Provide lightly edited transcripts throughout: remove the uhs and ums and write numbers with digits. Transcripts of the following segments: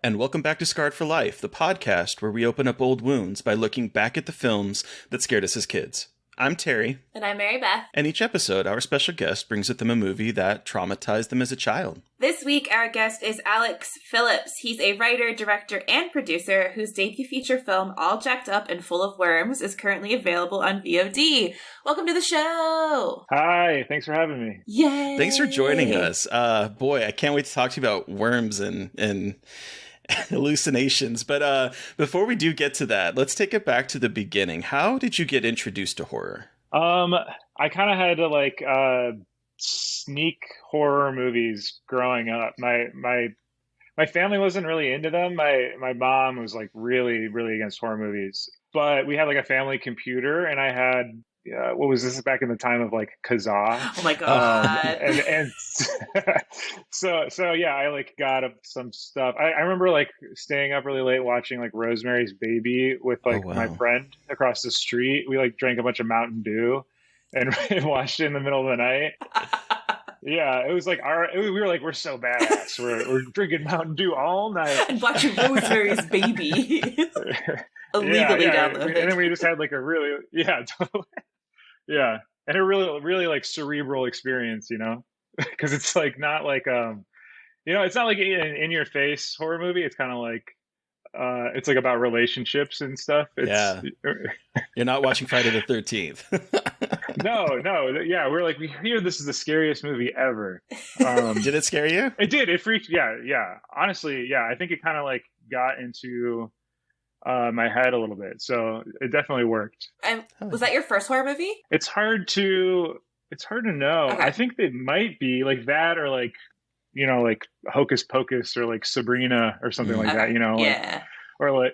And welcome back to Scarred for Life, the podcast where we open up old wounds by looking back at the films that scared us as kids. I'm Terry. And I'm Mary Beth. And each episode, our special guest brings with them a movie that traumatized them as a child. This week, our guest is Alex Phillips. He's a writer, director, and producer whose debut feature film, All Jacked Up and Full of Worms, is currently available on VOD. Welcome to the show! Hi, thanks for having me. Yay! Thanks for joining us. Boy, I can't wait to talk to you about worms and hallucinations. But before we do get to that, let's take it back to the beginning. How did you get introduced to horror? I kind of had to sneak horror movies growing up. My family wasn't really into them. My mom was really against horror movies. But we had a family computer, and I had what was this back in the time of Kazaa? Oh my god! And so yeah, I got some stuff. I remember staying up really late watching Rosemary's Baby with my friend across the street. We drank a bunch of Mountain Dew and watched it in the middle of the night. Yeah, it was we were we're so badass. We're drinking Mountain Dew all night and watching Rosemary's Baby illegally downloaded. And then we just had a really totally. Yeah, and a really cerebral experience, because it's not it's not in your face horror movie. It's kind of it's about relationships and stuff. Yeah, you're not watching Friday the 13th. No, yeah, we hear this is the scariest movie ever. Did it scare you? It did. It freaked. Yeah. Honestly, yeah, I think it kind of got into my head a little bit, so it definitely worked. And was that your first horror movie? It's hard to know. Okay. I think it might be that, or Hocus Pocus, or Sabrina, or something like that. Yeah. Or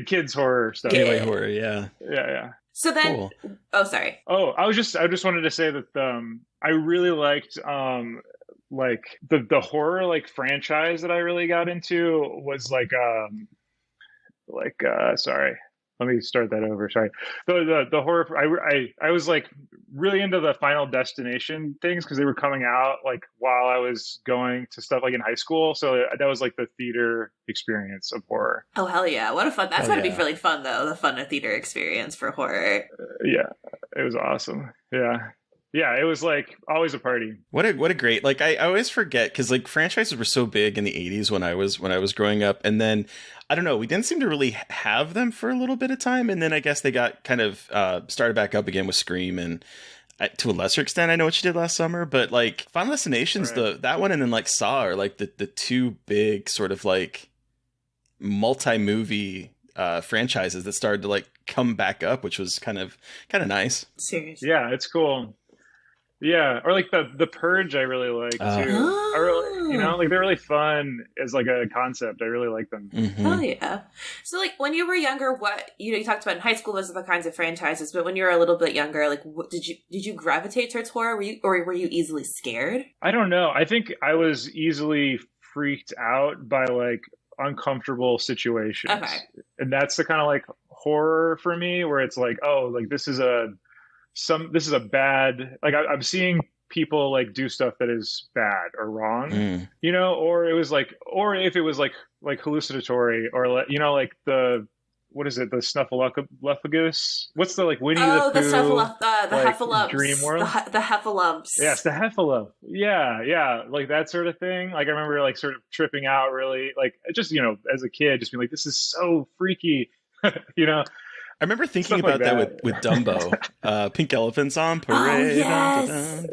kids horror stuff. Gateway horror, yeah. Yeah. So then, cool. Oh, sorry. Oh, I just wanted to say that I really liked the horror franchise that I really got into was sorry, let me start that over. Sorry. The horror, I was really into the Final Destination things because they were coming out while I was going to stuff in high school. So that was the theater experience of horror. Oh, hell yeah. What a fun. That's gotta be really fun though. The fun of theater experience for horror. Yeah, it was awesome. Yeah, it was always a party. What a great, I always forget because franchises were so big in the 80s when I was growing up, and then I don't know, we didn't seem to really have them for a little bit of time, and then I guess they got kind of started back up again with Scream, and to a lesser extent I Know What You Did Last Summer, but Final Destinations, right. That one and then Saw are the two big sort of multi-movie franchises that started to come back up, which was kind of nice. Seriously. Yeah, it's cool. Yeah, or the Purge I really like too. I really, they're really fun as a concept. I really like them. Mm-hmm. Oh yeah. So when you were younger, what you talked about in high school, those are the kinds of franchises. But when you were a little bit younger, what, did you gravitate towards horror? Were you easily scared? I don't know. I think I was easily freaked out by uncomfortable situations. Okay. And that's the kind of horror for me, where it's this is a bad, I'm seeing people do stuff that is bad or wrong, or it was or if it was hallucinatory, or what is it, the snuffleupagus? What's the Winnie the Pooh? The heffalumps. Dream world? The heffalumps. Yes, the heffalump. Yeah, that sort of thing. I remember sort of tripping out really, just as a kid, just being this is so freaky, I remember thinking about that with Dumbo. Pink elephants on parade. Oh, yes.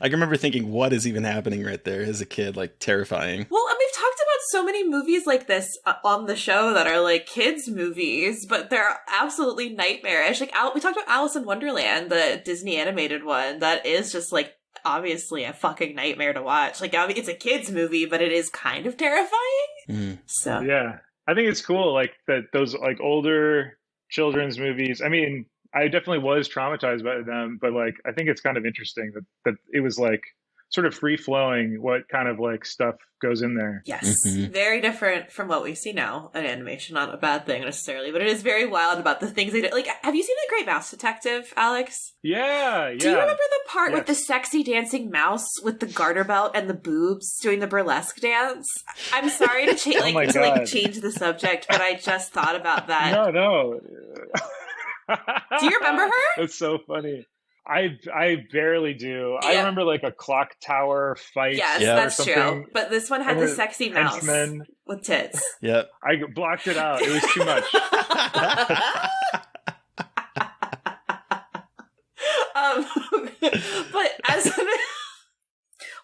I remember thinking, what is even happening right there as a kid? Terrifying. Well, and we've talked about so many movies like this on the show that are kids movies, but they're absolutely nightmarish. We talked about Alice in Wonderland, the Disney animated one, that is just obviously a fucking nightmare to watch. It's a kids movie, but it is kind of terrifying. Mm. So yeah, I think it's cool that those older children's movies. I mean, I definitely was traumatized by them, but I think it's kind of interesting that it was sort of free flowing what kind of like stuff goes in there. Yes, very different from what we see now in animation. Not a bad thing necessarily, but it is very wild about the things they do. Like, have you seen The Great Mouse Detective, Alex? Yeah. Do you remember the part with the sexy dancing mouse with the garter belt and the boobs doing the burlesque dance? I'm sorry to change change the subject, but I just thought about that. No. Do you remember her? That's so funny. I barely do. Yeah. I remember like a clock tower fight. Yes, that's true. But this one had the sexy mouse with tits. Yep. I blocked it out. It was too much. But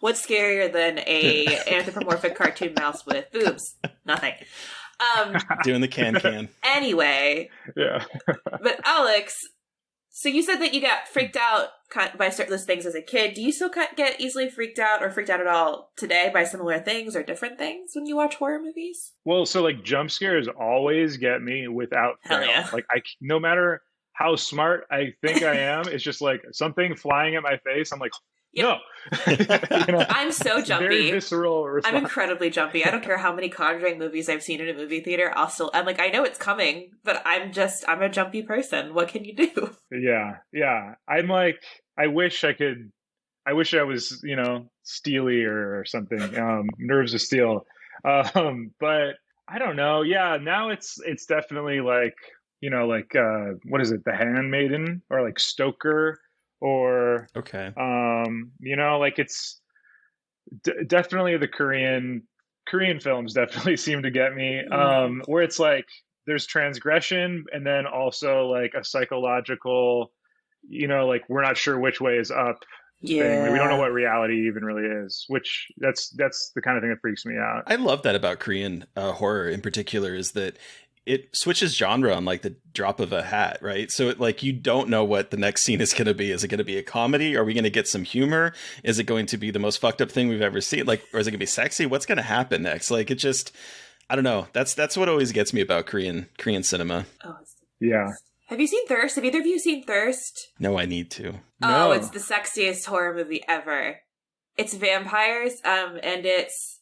what's scarier than a anthropomorphic cartoon mouse with boobs? Nothing. Doing the can. Anyway. Yeah. But Alex, so you said that you got freaked out by certain things as a kid. Do you still get easily freaked out or freaked out at all today by similar things or different things when you watch horror movies? Well, so like jump scares always get me without fail. Yeah. Like no matter how smart I think I am, it's just like something flying at my face. I'm like, no. I'm so jumpy. Very visceral response. I'm incredibly jumpy. I don't care how many Conjuring movies I've seen in a movie theater. I'm like, I know it's coming, but I'm a jumpy person. What can you do? Yeah. I'm like, I wish I was, steely or something, nerves of steel. But I don't know. Yeah. Now it's definitely like, what is it? The Handmaiden or like Stoker or, okay. Like it's definitely the Korean films definitely seem to get me, where it's like there's transgression and then also like a psychological, like we're not sure which way is up thing. We don't know what reality even really is, which that's the kind of thing that freaks me out. I love that about Korean horror in particular, is that it switches genre on like the drop of a hat, right? So you don't know what the next scene is going to be. Is it going to be a comedy? Are we going to get some humor? Is it going to be the most fucked up thing we've ever seen? Or is it going to be sexy? What's going to happen next? Like, it just, I don't know. That's what always gets me about Korean cinema. Oh, yeah. Have you seen Thirst? Have either of you seen Thirst? No, I need to. No. Oh, it's the sexiest horror movie ever. It's vampires, and it's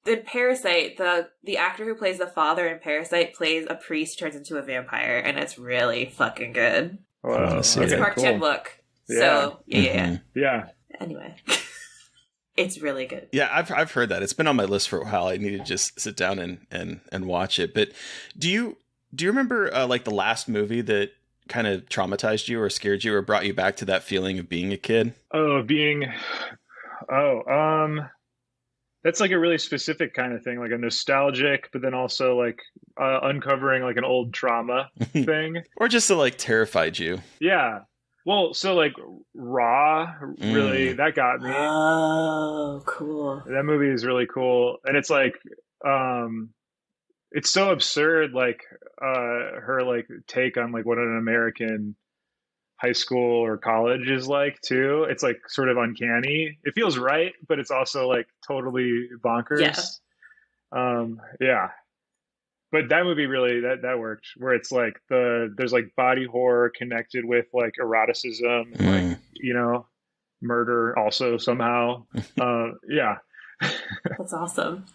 in Parasite, the actor who plays the father in Parasite plays a priest who turns into a vampire, and it's really fucking good. Wow. It's Park Chan-wook. Yeah. So yeah. Anyway, it's really good. Yeah, I've heard that. It's been on my list for a while. I need to just sit down and watch it. But do you remember like the last movie that kind of traumatized you or scared you or brought you back to that feeling of being a kid? That's like a really specific kind of thing, like a nostalgic, but then also like uncovering like an old trauma thing. Or just to like terrified you. Yeah. Well, so like Raw, really, that got me. Oh, cool. That movie is really cool. And it's like, it's so absurd, like her like take on like what an American high school or college is like too. It's like sort of uncanny. It feels right, but it's also like totally bonkers. Yeah. But that movie really that worked, where it's like there's like body horror connected with like eroticism, and like murder also somehow. Yeah. That's awesome.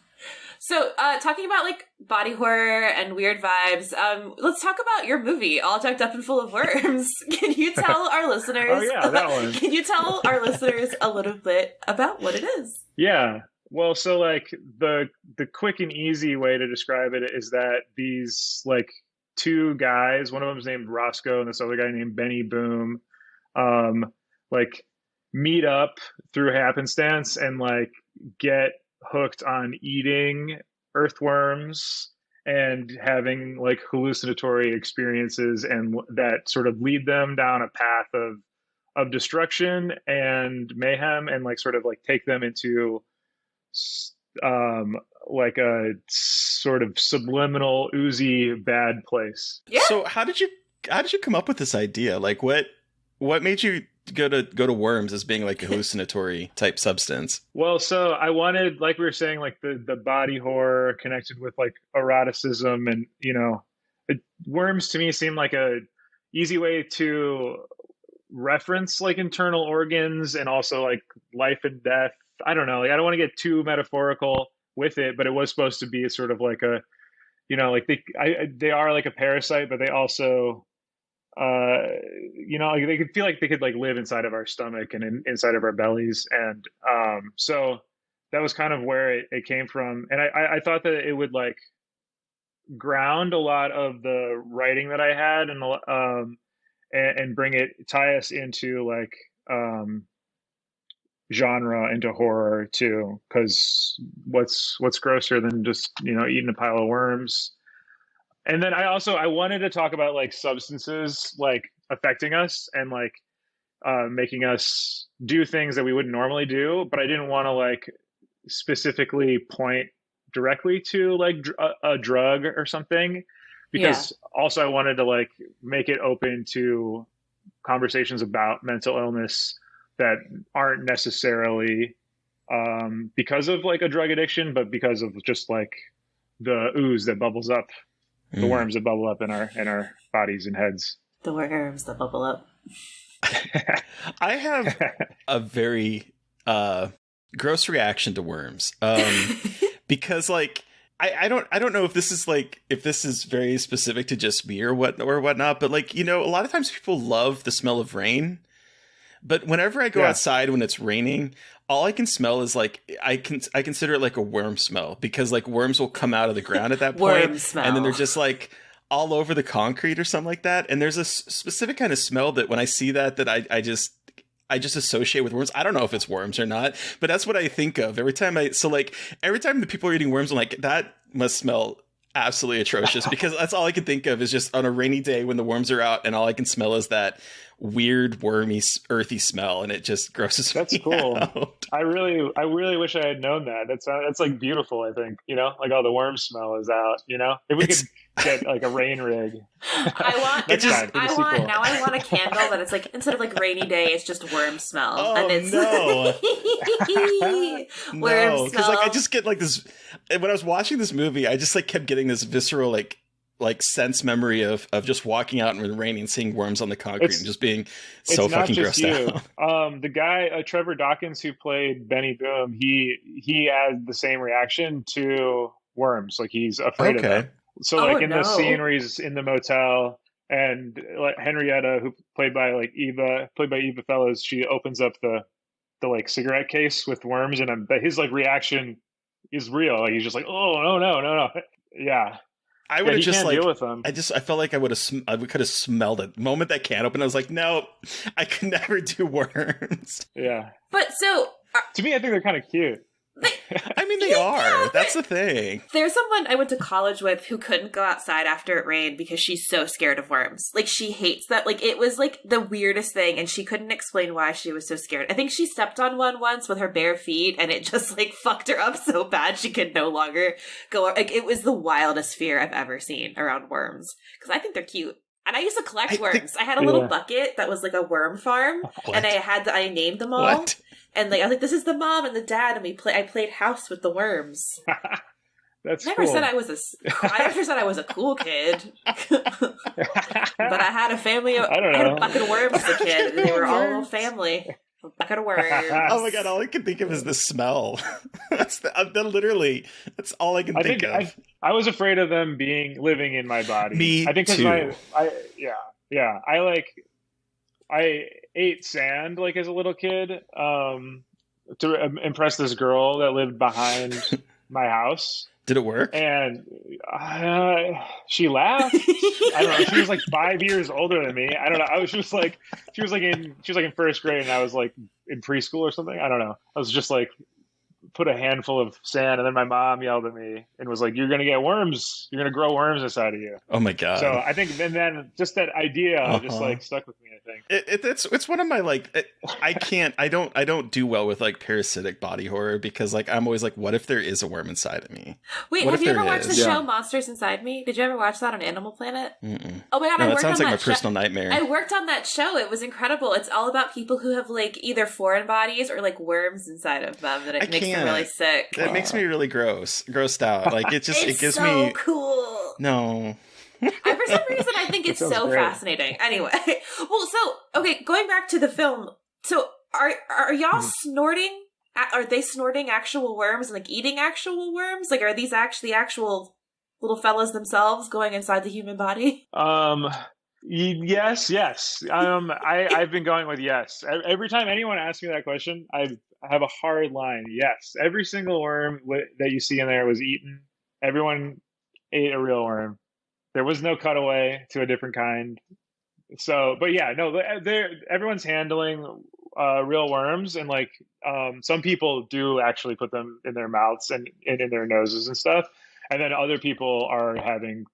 So, talking about like body horror and weird vibes, let's talk about your movie, All Decked Up and Full of Worms. Can you tell our listeners? Oh yeah, that one. Can you tell our listeners a little bit about what it is? Yeah. Well, so like the quick and easy way to describe it is that these like two guys, one of them is named Roscoe and this other guy named Benny Boom, like meet up through happenstance and like get hooked on eating earthworms and having like hallucinatory experiences, and that sort of lead them down a path of destruction and mayhem, and like sort of like take them into like a sort of subliminal oozy bad place. Yeah. So how did you come up with this idea? Like what made you go to worms as being like a hallucinatory type substance? Well, so I wanted, like we were saying, like the body horror connected with like eroticism, and worms to me seem like a easy way to reference like internal organs and also like life and death. I don't know. Like, I don't want to get too metaphorical with it, but it was supposed to be sort of like a, like they are like a parasite, but they also, like they could feel like they could like live inside of our stomach and inside of our bellies. And so that was kind of where it came from. And I thought that it would like ground a lot of the writing that I had and tie us into like genre, into horror too, because what's grosser than just eating a pile of worms. And then I wanted to talk about like substances like affecting us and like making us do things that we wouldn't normally do, but I didn't want to like specifically point directly to like a drug or something, because also I wanted to like make it open to conversations about mental illness that aren't necessarily because of like a drug addiction, but because of just like the ooze that bubbles up, the worms that bubble up in our bodies and heads. The worms that bubble up. I have a very gross reaction to worms, because like I don't know if this is very specific to just me or whatnot, but like a lot of times people love the smell of rain, but whenever I go outside when it's raining, all I can smell is like I consider it like a worm smell, because like worms will come out of the ground at that point, and then they're just like all over the concrete or something like that. And there's a specific kind of smell that when I see that I just associate with worms. I don't know if it's worms or not, but that's what I think of every time every time the people are eating worms, I'm like, that must smell absolutely atrocious, because that's all I can think of is just on a rainy day when the worms are out and all I can smell is that weird wormy earthy smell, and it just grosses me out. That's cool. I really wish I had known that. That's like beautiful. I think like the worm smell is out. If we could get like a rain rig. I want a candle that it's like, instead of like rainy day, it's just worm smell. Oh, and it's no. worm because like I just get like this. When I was watching this movie, I just like kept getting this visceral like sense memory of just walking out in the rain and seeing worms on the concrete and just being so fucking grossed out. The guy Trevor Dawkins, who played Benny Boom, he had the same reaction to worms. Like he's afraid of them. So like in the scene where he's in the motel and like Henrietta, who played by Eva Fellows, she opens up the like cigarette case with worms, and his like reaction is real. Like he's just like, oh no. Yeah. I would have just like deal with them. I felt like I could have smelled it. The moment that can opened, I was like, no, I could never do worms. Yeah. But so to me, I think they're kind of cute. I mean, they are. That's the thing. There's someone I went to college with who couldn't go outside after it rained because she's so scared of worms. Like, she hates that. Like, it was, like, the weirdest thing, and she couldn't explain why she was so scared. I think she stepped on one once with her bare feet, and it just, like, fucked her up so bad she could no longer go. Like, it was the wildest fear I've ever seen around worms. Because I think they're cute. And I used to collect worms. I had a little bucket that was, like, a worm farm, and I named them all. What? And like I was like, this is the mom and the dad, and I played house with the worms. That's I never cool. said I was a cool kid, but I had a family. I had a bucket of worms as a kid, and they were all a little family. A bucket of worms. Oh my god! All I can think of is the smell. That's all I can think of. I was afraid of them living in my body. Me I think too. I ate sand like as a little kid to impress this girl that lived behind my house. Did it work? And she laughed. I don't know. She was like 5 years older than me. I don't know. She was like in first grade, and I was like in preschool or something. I don't know. I was just like put a handful of sand, and then my mom yelled at me and was like, "You're gonna get worms. You're gonna grow worms inside of you." Oh my god! So I think, and then just that idea just like stuck with me. I think it's one of my I don't do well with like parasitic body horror, because like I'm always like, what if there is a worm inside of me? Wait, have you ever watched the show Monsters Inside Me? Did you ever watch that on Animal Planet? Mm-mm. Oh my god, no, that sounds like my personal nightmare. I worked on that show. It was incredible. It's all about people who have like either foreign bodies or like worms inside of them that it makes them really sick. It makes me really grossed out. Like it gives so me cool. No. For some reason, I think it's so great. fascinating. Anyway, well, so okay, going back to the film. So are y'all snorting? Are they snorting actual worms and like eating actual worms? Like, are these actually actual little fellas themselves going inside the human body? Yes. I've been going with yes. Every time anyone asks me that question, I have a hard line. Yes, every single worm that you see in there was eaten. Everyone ate a real worm. There was no cutaway to a different kind. So, but yeah, no, everyone's handling real worms, and like some people do actually put them in their mouths and in their noses and stuff, and then other people are having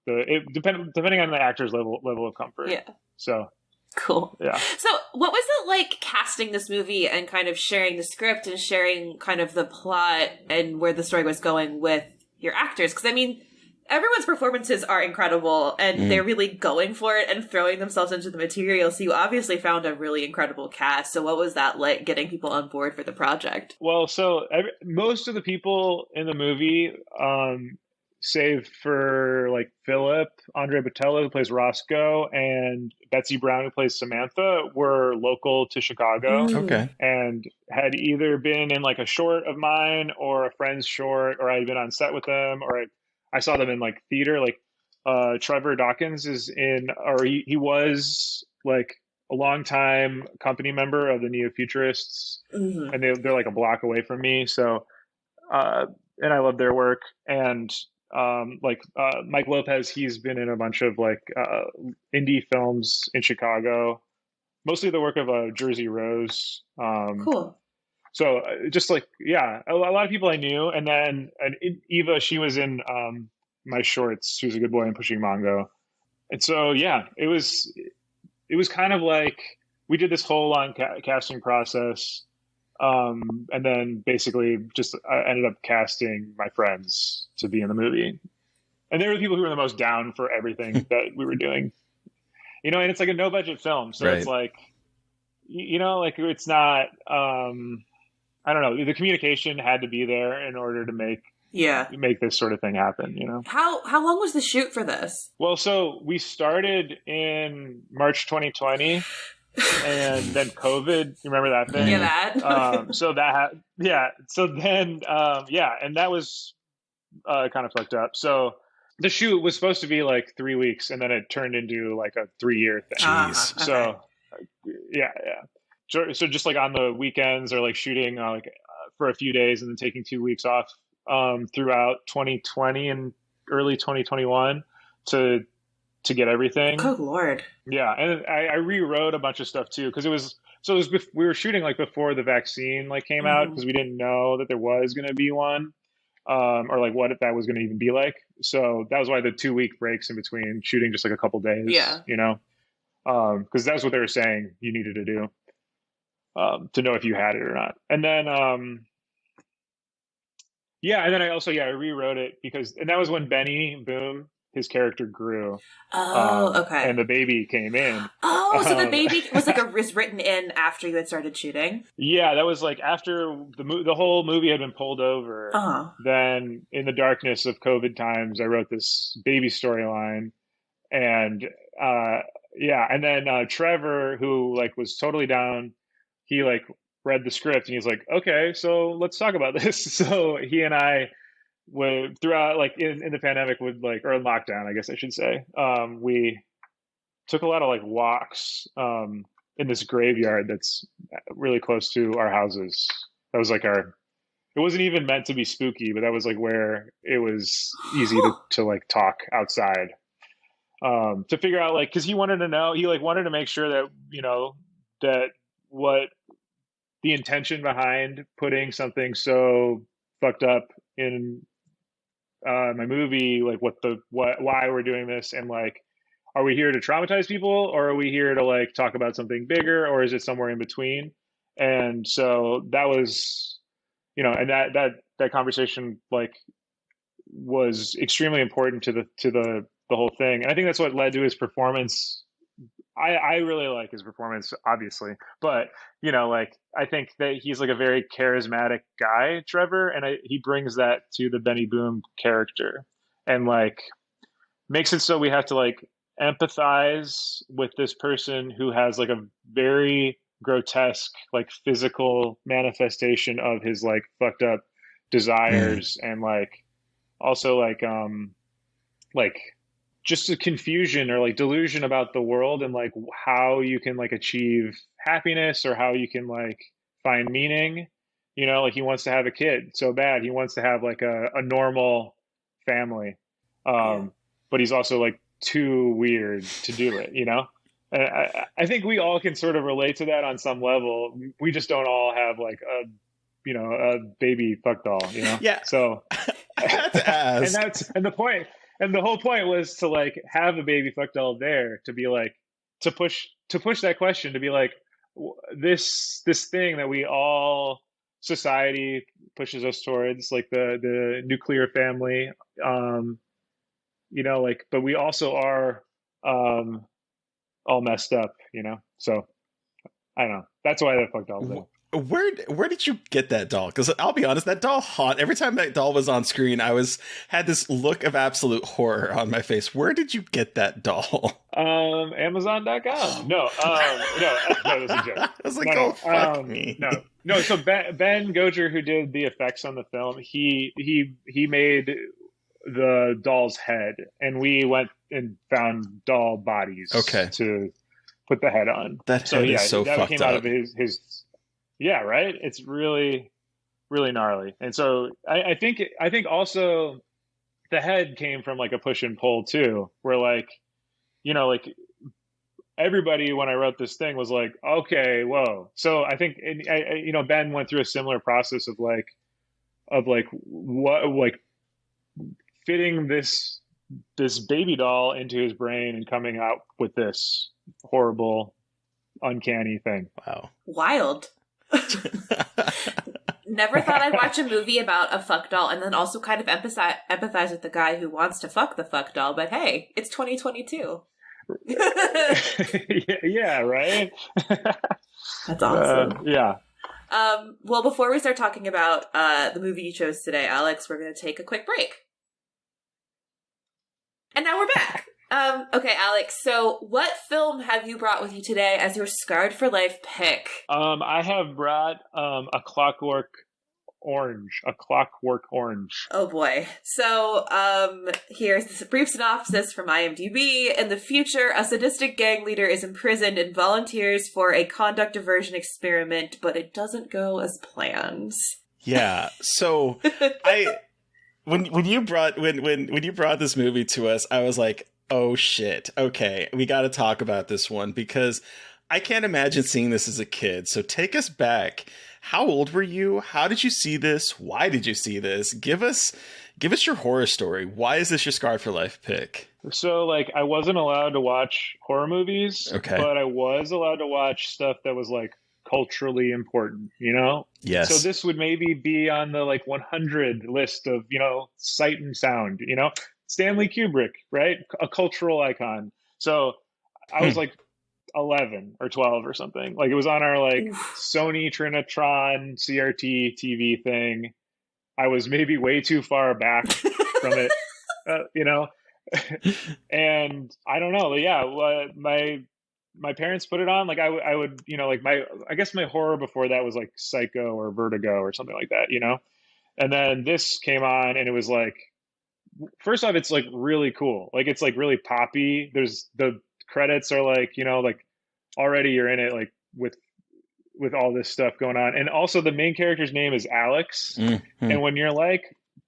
depending on the actor's level of comfort. Yeah. So cool. Yeah. So what was it like casting this movie and kind of sharing the script and sharing kind of the plot and where the story was going with your actors? Because I mean, everyone's performances are incredible and they're really going for it and throwing themselves into the material. So you obviously found a really incredible cast. So what was that like, getting people on board for the project? Well, so most of the people in the movie, save for like Philip, Andre Botello, who plays Roscoe, and Betsy Brown, who plays Samantha, were local to Chicago. Okay. And had either been in like a short of mine or a friend's short, or I'd been on set with them, or I saw them in like theater. Like Trevor Dawkins is in, or he was like a longtime company member of the Neo-Futurists, and they're like a block away from me. So, and I love their work. And Mike Lopez, he's been in a bunch of like indie films in Chicago, mostly the work of Jersey Rose. Cool. So just like, yeah, a lot of people I knew. And then Eva, she was in my shorts. She was a good boy in Pushing Mongo. And so, yeah, it was kind of like we did this whole long casting process. And then basically just I ended up casting my friends to be in the movie. And they were the people who were the most down for everything that we were doing. And it's like a no budget film. So It's like, like it's not, I don't know. The communication had to be there in order to make this sort of thing happen, How long was the shoot for this? Well, so we started in March 2020. And then COVID, you remember that thing? Yeah, that. So then, and that was kind of fucked up. So the shoot was supposed to be like 3 weeks, and then it turned into like a 3-year thing. Jeez. Okay. So, yeah. So just like on the weekends, or like shooting for a few days, and then taking 2 weeks off throughout 2020 and early 2021 to get everything. Good Lord. Yeah, and I rewrote a bunch of stuff too, because we were shooting like before the vaccine like came out, because we didn't know that there was going to be one, or like what that was going to even be like. So that was why the 2-week breaks in between shooting, just like a couple days. Yeah. Because that's what they were saying you needed to do to know if you had it or not. And then and then I rewrote it and that was when Benny Boom, his character, grew. Oh, okay. And the baby came in. Oh, so the baby was written in after you had started shooting? Yeah, that was like after the whole movie had been pulled over. Then in the darkness of COVID times, I wrote this baby storyline. And and then Trevor, who like was totally down, he like read the script and he's like, okay, so let's talk about this. So he and I would, throughout like in the pandemic, or in lockdown, I guess I should say, we took a lot of like walks in this graveyard that's really close to our houses. That was like it wasn't even meant to be spooky, but that was like where it was easy to like talk outside, to figure out, like, because he wanted to make sure that that what the intention behind putting something so fucked up in my movie, like why we're doing this, and like, are we here to traumatize people, or are we here to like talk about something bigger, or is it somewhere in between? And so that was, and that conversation like was extremely important to the whole thing. And I think that's what led to his performance. I really like his performance, obviously, but like, I think that he's like a very charismatic guy, Trevor, and he brings that to the Benny Boom character. And like makes it so we have to like empathize with this person who has like a very grotesque like physical manifestation of his like fucked up Mm. desires, and like also like just a confusion or like delusion about the world, and like how you can like achieve happiness or how you can like find meaning. Like he wants to have a kid so bad, he wants to have like a normal family, Yeah. but he's also like too weird to do it. And I think we all can sort of relate to that on some level. We just don't all have like a baby fuck doll. Yeah, So I had to and ask. the whole point was to like have a baby fuck doll there to be like to push that question, to be like, this thing that we all, society pushes us towards, like the nuclear family, um like, but we also are um all messed up. So I don't know, that's why the fuck doll's there. Where did you get that doll? Because I'll be honest, that doll every time that doll was on screen, had this look of absolute horror on my face. Where did you get that doll? Amazon.com. No, that's a joke. I was like, No, oh fuck me. no. So Ben Goger, who did the effects on the film, he made the doll's head, and we went and found doll bodies Okay, to put the head on. that So head is yeah, so that fucked came out up. of his. Yeah, right. It's really really gnarly, and so I think also the head came from like a push and pull too, where like like everybody when I wrote this thing was like, okay, whoa. So I think, and Ben went through a similar process of like what, like fitting this baby doll into his brain and coming out with this horrible, uncanny thing. Wow. Wild. Never thought I'd watch a movie about a fuck doll and then also kind of empathize with the guy who wants to fuck the fuck doll, but hey, it's 2022. Yeah, right. That's awesome. Yeah. Well, before we start talking about the movie you chose today, Alex, we're going to take a quick break. And now we're back. Okay, Alex, so what film have you brought with you today as your Scarred for Life pick? I have brought a Clockwork Orange. Oh boy. So, here's a brief synopsis from IMDb. In the future, a sadistic gang leader is imprisoned and volunteers for a conduct diversion experiment, but it doesn't go as planned. Yeah. So when you brought this movie to us, I was like, oh shit. Okay, we got to talk about this one because I can't imagine seeing this as a kid. So take us back. How old were you? How did you see this? Why did you see this? Give us your horror story. Why is this your Scarred for Life pick? So, like, I wasn't allowed to watch horror movies, Okay. but I was allowed to watch stuff that was like culturally important. Yes. So this would maybe be on the like 100 list of, sight and sound. Stanley Kubrick, right? A cultural icon. So I was like 11 or 12 or something. Like, it was on our like Sony Trinitron CRT TV thing. I was maybe way too far back from it, and I don't know. Yeah, my parents put it on. Like, I would, like I guess my horror before that was like Psycho or Vertigo or something like that. And then this came on, and it was like, first off, it's like really cool. Like, it's like really poppy. There's the credits are like, like already you're in it, like with all this stuff going on. And also the main character's name is Alex. Mm-hmm. And when you're like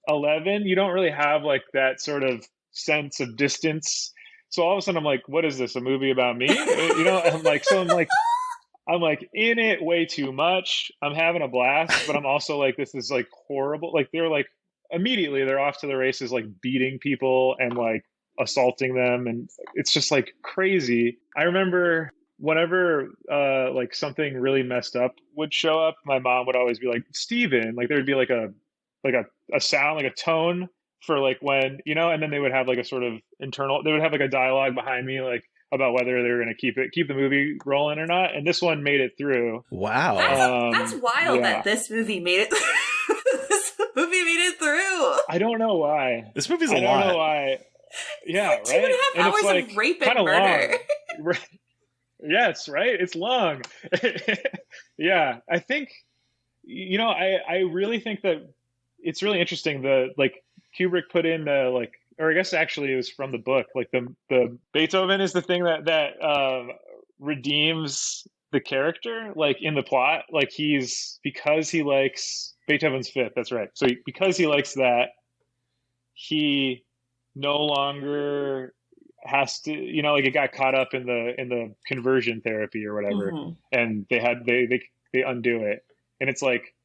11, you don't really have like that sort of sense of distance. So all of a sudden I'm like, what is this? A movie about me? I'm like in it way too much. I'm having a blast, but I'm also like, this is like horrible. Like, they're like, immediately they're off to the races, like beating people and like assaulting them. And it's just like crazy. I remember whenever like something really messed up would show up, my mom would always be like, Steven, like there would be like a sound, like a tone for like when, and then they would have like a sort of they would have like a dialogue behind me, like about whether they were going to keep the movie rolling or not. And this one made it through. Wow. That's wild that this movie made it. This movie made it through. I don't know why. This movie's a lot. I don't know why. Yeah, For 2.5 hours of rape and murder. Long. Yes, right? It's long. Yeah, I think, I really think that it's really interesting. Kubrick put in or I guess actually it was from the book. Like the Beethoven is the thing that redeems the character, like in the plot. Like because he likes Beethoven's Fifth. That's right. So because he likes that, he no longer has to, like it got caught up in the conversion therapy or whatever, and they undo it, and it's like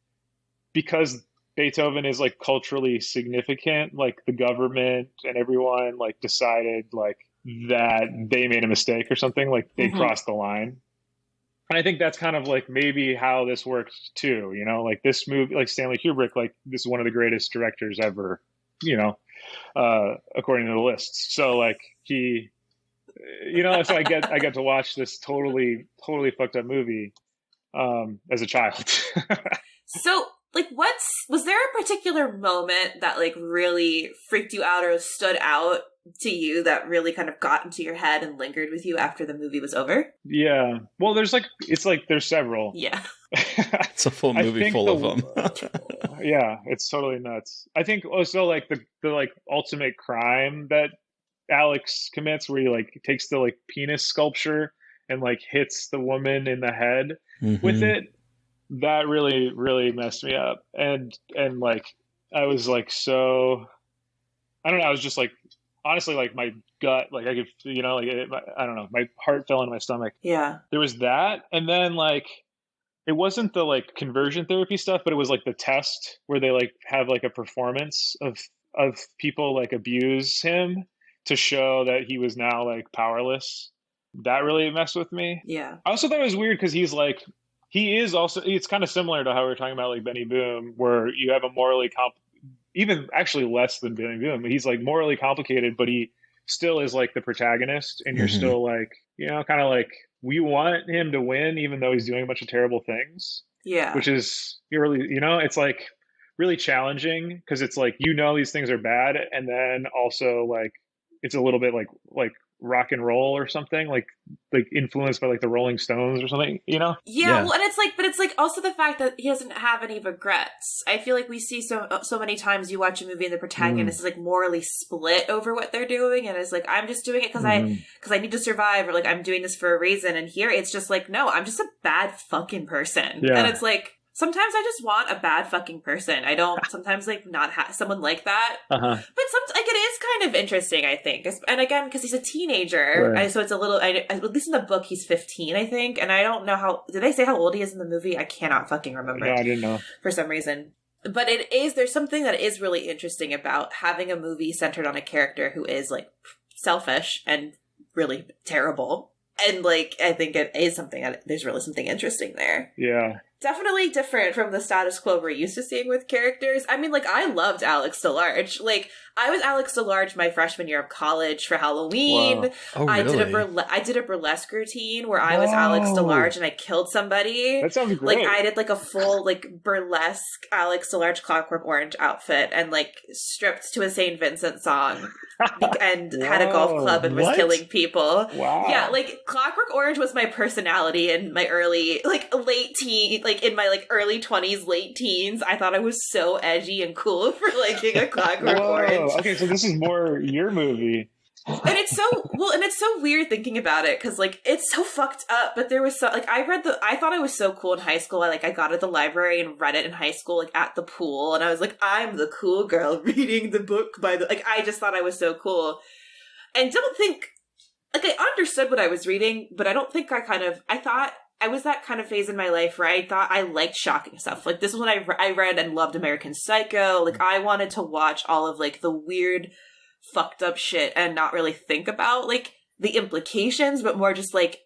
because Beethoven is like culturally significant, like the government and everyone like decided like that they made a mistake or something, like they crossed the line. And I think that's kind of like maybe how this works too, like this movie, like Stanley Kubrick, like this is one of the greatest directors ever, according to the lists. So like he, so I get to watch this totally fucked up movie as a child. So like was there a particular moment that like really freaked you out or stood out to you that really kind of got into your head and lingered with you after the movie was over? Yeah. Well, there's several. Yeah. It's a full movie full of them. Yeah, it's totally nuts. I think also like the like ultimate crime that Alex commits, where he like takes the like penis sculpture and like hits the woman in the head with it. That really, really messed me up. And like I was like, so I don't know, I was just like, honestly, like my gut, like I could, I don't know, my heart fell in my stomach. Yeah. There was that. And then like, it wasn't the like conversion therapy stuff, but it was like the test where they like have like a performance of people like abuse him to show that he was now like powerless. That really messed with me. Yeah. I also thought it was weird because it's kind of similar to how we were talking about like Benny Boom, where you have a morally even actually less than Benny Boom. He's like morally complicated, but he still is like the protagonist, and you're still like, kind of like we want him to win, even though he's doing a bunch of terrible things. Yeah. Which is really, it's like really challenging because it's like, these things are bad. And then also like, it's a little bit like rock and roll or something, like influenced by like the Rolling Stones or something, Yeah, well, and it's like also the fact that he doesn't have any regrets. I feel like we see so many times you watch a movie and the protagonist is like morally split over what they're doing, and it's like, I'm just doing it because I need to survive, or like I'm doing this for a reason. And here it's just like, no, I'm just a bad fucking person. And it's like, sometimes I just want a bad fucking person. I don't sometimes like not have someone like that. But like it is kind of interesting, I think. And again, because he's a teenager, so it's a little. At least in the book, he's 15, I think. And I don't know how. Did they say how old he is in the movie? I cannot fucking remember. No, I didn't know for some reason. But there's something that is really interesting about having a movie centered on a character who is like selfish and really terrible. And like, I think it is something that there's really something interesting there. Yeah. Definitely different from the status quo we're used to seeing with characters. I mean, like, I loved Alex DeLarge. Like, I was Alex DeLarge my freshman year of college for Halloween. Wow. Oh, really? I did a burlesque routine where I was Alex DeLarge and I killed somebody. That sounds great. Like, I did like a full like burlesque Alex DeLarge Clockwork Orange outfit and like stripped to a St. Vincent song and had a golf club and was killing people. Wow. Yeah, like Clockwork Orange was my personality in my early, like late teen, like in my like early 20s, late teens. I thought I was so edgy and cool for liking a Clockwork Orange. Okay, so this is more your movie. And it's so weird thinking about it because like it's so fucked up. But there was so like I thought I was so cool in high school. I got at the library and read it in high school, like at the pool, and I was like, I'm the cool girl reading the book by the like. I just thought I was so cool, and don't think like I understood what I was reading, but I don't think I thought I was that kind of phase in my life where I thought I liked shocking stuff. Like this is when I read and loved American Psycho. Like I wanted to watch all of like the weird, fucked up shit and not really think about like the implications, but more just like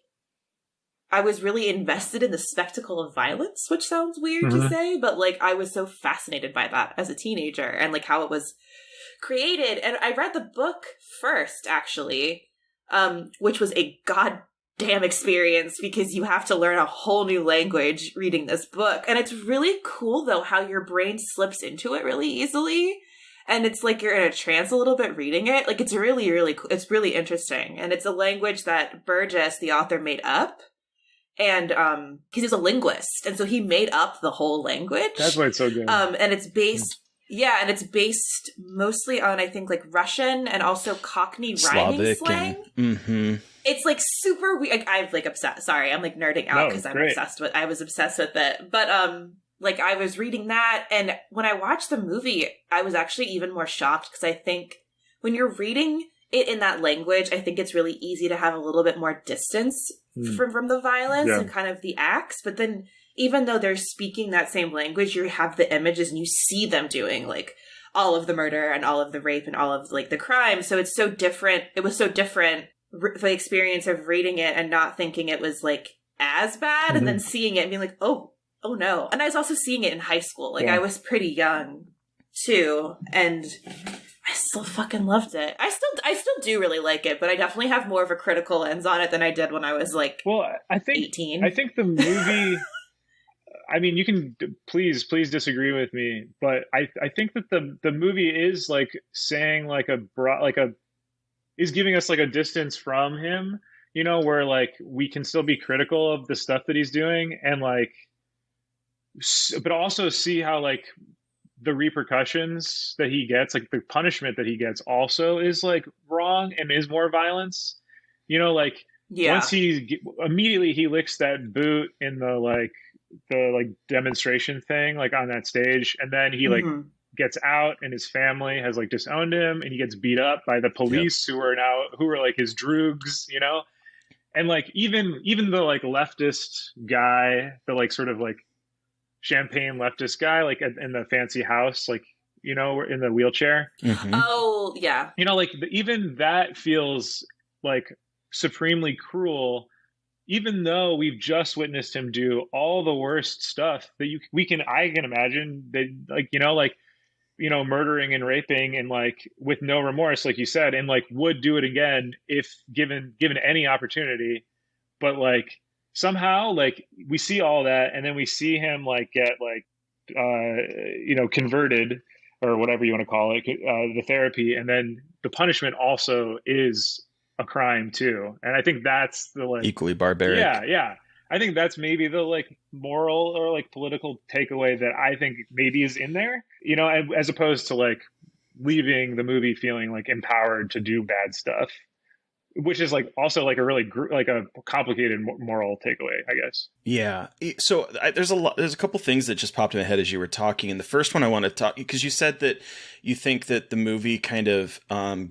I was really invested in the spectacle of violence, which sounds weird to say, but like I was so fascinated by that as a teenager and like how it was created. And I read the book first, actually, which was a goddamn experience because you have to learn a whole new language reading this book. And it's really cool though how your brain slips into it really easily. and it's like you're in a trance a little bit reading it. Like it's really, really, it's really interesting, and it's a language that Burgess, the author, made up, and because he's a linguist, and so he made up the whole language. That's why it's so good. And it's based. Yeah, and it's based mostly on, I think, like Russian and also Cockney rhyming slang. It's like super weird. Like, I'm like obsessed. Sorry, I'm like nerding out because I was obsessed with it. But like I was reading that, and when I watched the movie, I was actually even more shocked because I think when you're reading it in that language, I think it's really easy to have a little bit more distance from the violence and kind of the acts. But then, even though they're speaking that same language, you have the images and you see them doing like all of the murder and all of the rape and all of like the crime. So it's so different. It was so different, the experience of reading it and not thinking it was like as bad, and then seeing it and being like, oh no. And I was also seeing it in high school. Like I was pretty young too, and I still fucking loved it. I still do really like it, but I definitely have more of a critical lens on it than I did when I was like I think 18. I think the movie I mean, you can please disagree with me, but I think that the movie is like saying like is giving us like a distance from him, you know, where like we can still be critical of the stuff that he's doing, and like, but also see how like the repercussions that he gets, like the punishment that he gets, also is like wrong and is more violence, you know, like once immediately he licks that boot in the demonstration thing, like on that stage, and then he like gets out and his family has like disowned him, and he gets beat up by the police who are like his droogs, you know, and like even the like leftist guy, the like sort of like champagne leftist guy, like in the fancy house, like, you know, in the wheelchair. Oh yeah, you know, like even that feels like supremely cruel, even though we've just witnessed him do all the worst stuff that I can imagine, that like, you know, murdering and raping and like with no remorse, like you said, and like would do it again if given any opportunity. But like somehow like we see all that, and then we see him like get like you know, converted or whatever you want to call it, the therapy, and then the punishment also is a crime too. And I think that's the like equally barbaric. Yeah. I think that's maybe the like moral or like political takeaway that I think maybe is in there, you know, as opposed to like leaving the movie feeling like empowered to do bad stuff, which is like also like a really like a complicated moral takeaway, I guess. Yeah. So there's a couple things that just popped in my head as you were talking. And the first one I want to talk, because you said that you think that the movie kind of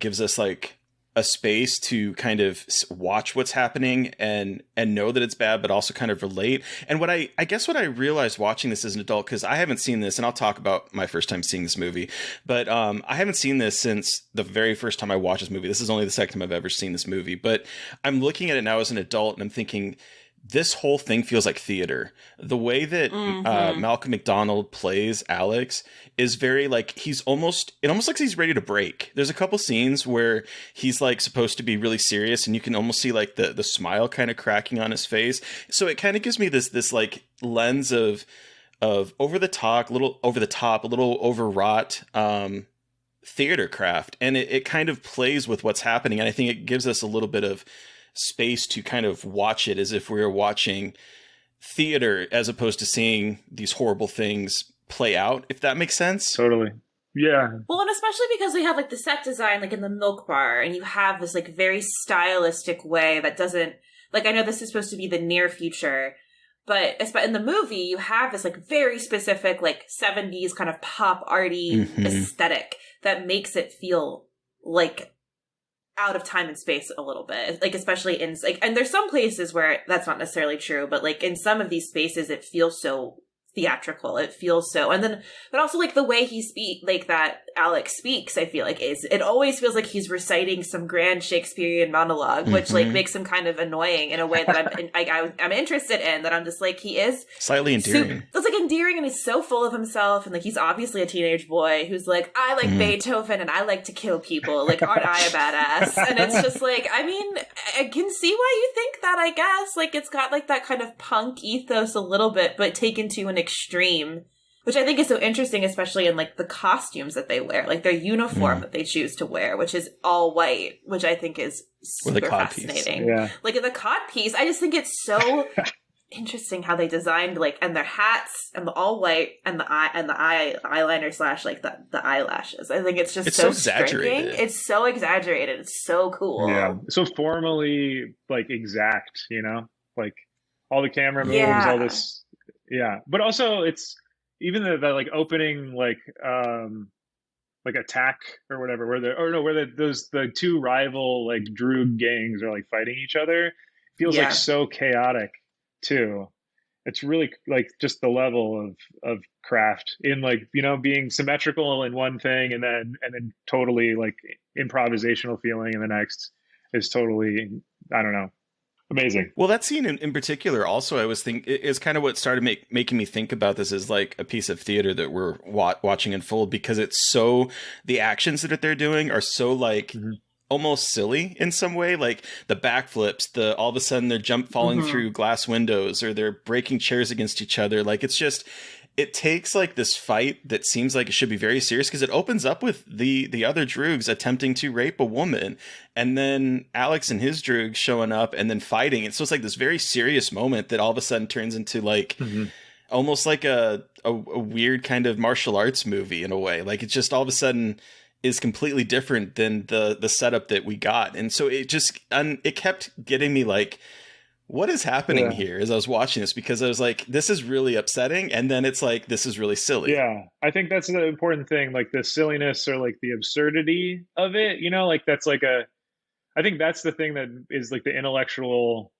gives us like a space to kind of watch what's happening and know that it's bad, but also kind of relate. And what I guess what I realized watching this as an adult, because I haven't seen this, and I'll talk about my first time seeing this movie, but I haven't seen this since the very first time I watched this movie. This is only the second time I've ever seen this movie, but I'm looking at it now as an adult and I'm thinking, this whole thing feels like theater. The way that Malcolm McDonald plays Alex is very like, it almost looks like he's ready to break. There's a couple scenes where he's like supposed to be really serious, and you can almost see like the smile kind of cracking on his face. So it kind of gives me this like lens of over the top, a little overwrought theater craft, and it kind of plays with what's happening. And I think it gives us a little bit of space to kind of watch it as if we were watching theater, as opposed to seeing these horrible things play out, if that makes sense. Totally. Yeah. Well, and especially because we have like the set design like in the milk bar, and you have this like very stylistic way that doesn't, like, I know this is supposed to be the near future, but in the movie you have this like very specific like 70s kind of pop arty aesthetic that makes it feel like out of time and space a little bit, like especially in like, and there's some places where that's not necessarily true, but like in some of these spaces it feels so theatrical, it feels so, and then but also like the way like that Alex speaks, I feel like it always feels like he's reciting some grand Shakespearean monologue, which like makes him kind of annoying in a way that I'm interested in, that I'm just like, he is slightly endearing. It's like endearing, and he's so full of himself, and like he's obviously a teenage boy who's like, I like Beethoven and I like to kill people, like aren't I a badass? And it's just like, I mean, I can see why you think that, I guess. Like it's got like that kind of punk ethos a little bit, but taken to an extreme Which I think is so interesting, especially in like the costumes that they wear, like their uniform that they choose to wear, which is all white, which I think is super fascinating. Yeah. Like in the cod piece, I just think it's so interesting how they designed like, and their hats and the all white and the eyeliner slash like the eyelashes. I think it's just so exaggerated. Striking. It's so exaggerated. It's so cool. Yeah. So formally like exact, you know, like all the camera moves, all this. Yeah. But also it's even the like opening like attack or whatever where the two rival like droog gangs are like fighting each other. Feels like so chaotic too. It's really like just the level of craft in like, you know, being symmetrical in one thing and then totally like improvisational feeling in the next is totally, I don't know, amazing. Well, that scene in particular also, I was thinking, is kind of what started making me think about this as like a piece of theater that we're watching unfold, because it's so, the actions that they're doing are so like almost silly in some way, like the backflips, the all of a sudden they're falling through glass windows, or they're breaking chairs against each other. Like it's just, it takes like this fight that seems like it should be very serious, because it opens up with the other droogs attempting to rape a woman, and then Alex and his droogs showing up and then fighting. And so it's like this very serious moment that all of a sudden turns into like almost like a weird kind of martial arts movie in a way. Like it's just all of a sudden is completely different than the setup that we got. And so it just, it kept getting me like, what is happening here as I was watching this? Because I was like, this is really upsetting. And then it's like, this is really silly. Yeah. I think that's the important thing, like the silliness or like the absurdity of it, you know, like that's like I think that's the thing that is like the intellectual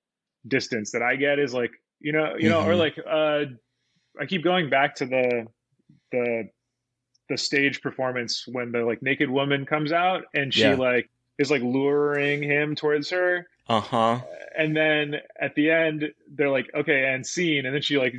distance that I get is like, you know, or like, I keep going back to the stage performance when the like naked woman comes out and she like is like luring him towards her. And then at the end they're like, okay, and scene, and then she like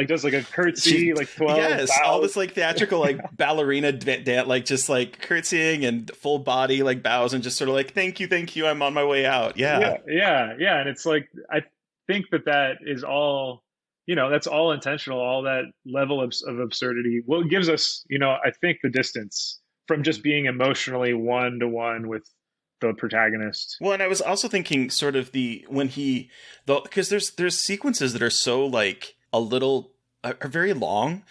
does like a curtsy, like 12 bows. All this like theatrical like ballerina like just like curtsying and full body like bows and just sort of like thank you, I'm on my way out. Yeah. And it's like I think that is all, you know, that's all intentional, all that level of absurdity. What gives us, you know, I think the distance from just being emotionally one-to-one with the protagonist. Well, and I was also thinking sort of because there's sequences that are so like a little are very long,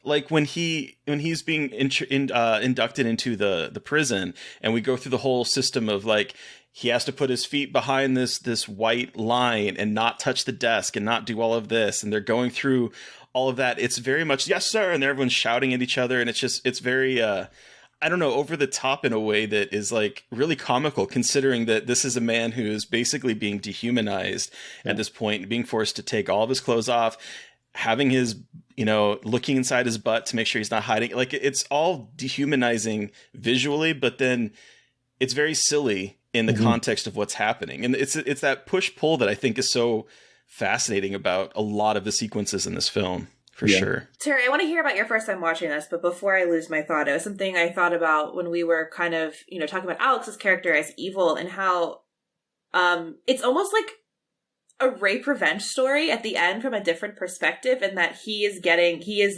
like when he's being inducted into the prison, and we go through the whole system of like he has to put his feet behind this white line and not touch the desk and not do all of this, and they're going through all of that. It's very much yes sir, and everyone's shouting at each other, and it's very I don't know, over the top in a way that is like really comical, considering that this is a man who is basically being dehumanized at this point, being forced to take all of his clothes off, having his, you know, looking inside his butt to make sure he's not hiding. Like it's all dehumanizing visually, but then it's very silly in the context of what's happening. And it's that push-pull that I think is so fascinating about a lot of the sequences in this film. For sure. Terry, I want to hear about your first time watching this, but before I lose my thought, it was something I thought about when we were kind of, you know, talking about Alex's character as evil, and how it's almost like a rape revenge story at the end from a different perspective, and that he is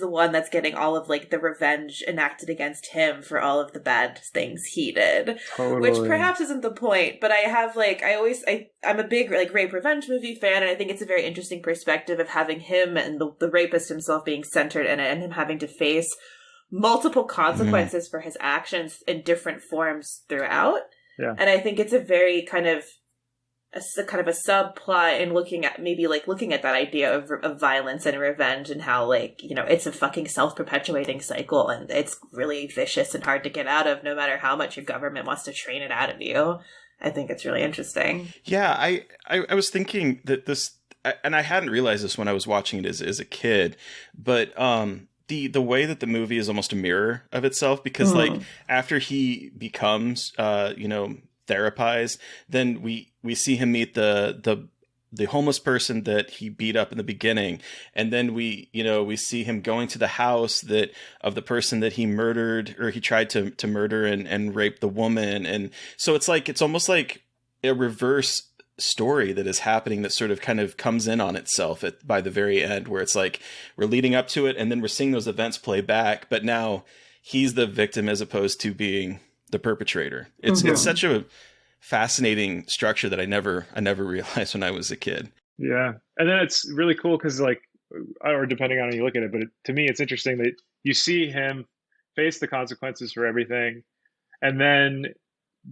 the one that's getting all of like the revenge enacted against him for all of the bad things he did. Totally. Which perhaps isn't the point, but I have like I'm a big like rape revenge movie fan, and I think it's a very interesting perspective of having him and the rapist himself being centered in it, and him having to face multiple consequences for his actions in different forms throughout. Yeah. And I think it's a very kind of a subplot in looking at that idea of violence and revenge, and how like, you know, it's a fucking self-perpetuating cycle, and it's really vicious and hard to get out of no matter how much your government wants to train it out of you. I think it's really interesting. Yeah, I was thinking that this, and I hadn't realized this when I was watching it as a kid, but the way that the movie is almost a mirror of itself, because like after he becomes you know, therapized, then we see him meet the homeless person that he beat up in the beginning, and then we see him going to the house of the person that he murdered, or he tried to murder and rape the woman. And so it's almost like a reverse story that is happening that sort of kind of comes in on itself by the very end, where it's like we're leading up to it and then we're seeing those events play back, but now he's the victim as opposed to being the perpetrator. It's such a fascinating structure that I never realized when I was a kid. Yeah. And then it's really cool because, like, or depending on how you look at it, but to me, it's interesting that you see him face the consequences for everything. And then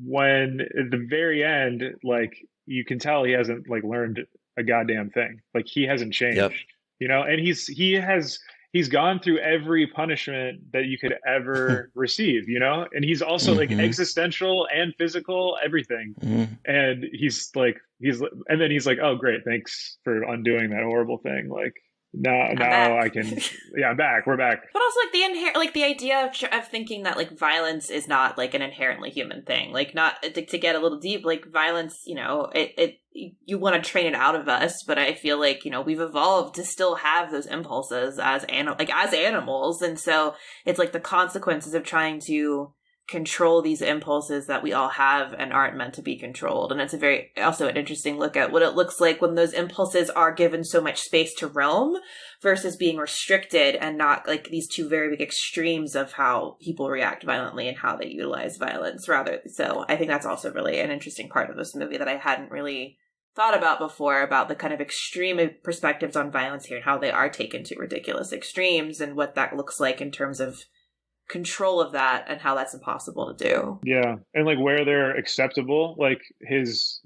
when at the very end, like, you can tell he hasn't like learned a goddamn thing. Like, he hasn't changed, you know, and he's gone through every punishment that you could ever receive, you know, and he's also like existential and physical, everything. And and then he's like, oh, great. Thanks for undoing that horrible thing. Like, now I can, I'm back. We're back. But also, like, the idea of thinking that, like, violence is not, like, an inherently human thing. Like, not to get a little deep, like, violence, you know, you want to train it out of us, but I feel like, you know, we've evolved to still have those impulses as animals. And so it's like the consequences of trying to control these impulses that we all have and aren't meant to be controlled. And it's also an interesting look at what it looks like when those impulses are given so much space to roam versus being restricted, and not like these two very big extremes of how people react violently and how they utilize violence rather. So I think that's also really an interesting part of this movie that I hadn't really thought about before, about the kind of extreme perspectives on violence here and how they are taken to ridiculous extremes and what that looks like in terms of control of that and how that's impossible to do. Yeah. And like where they're acceptable, like his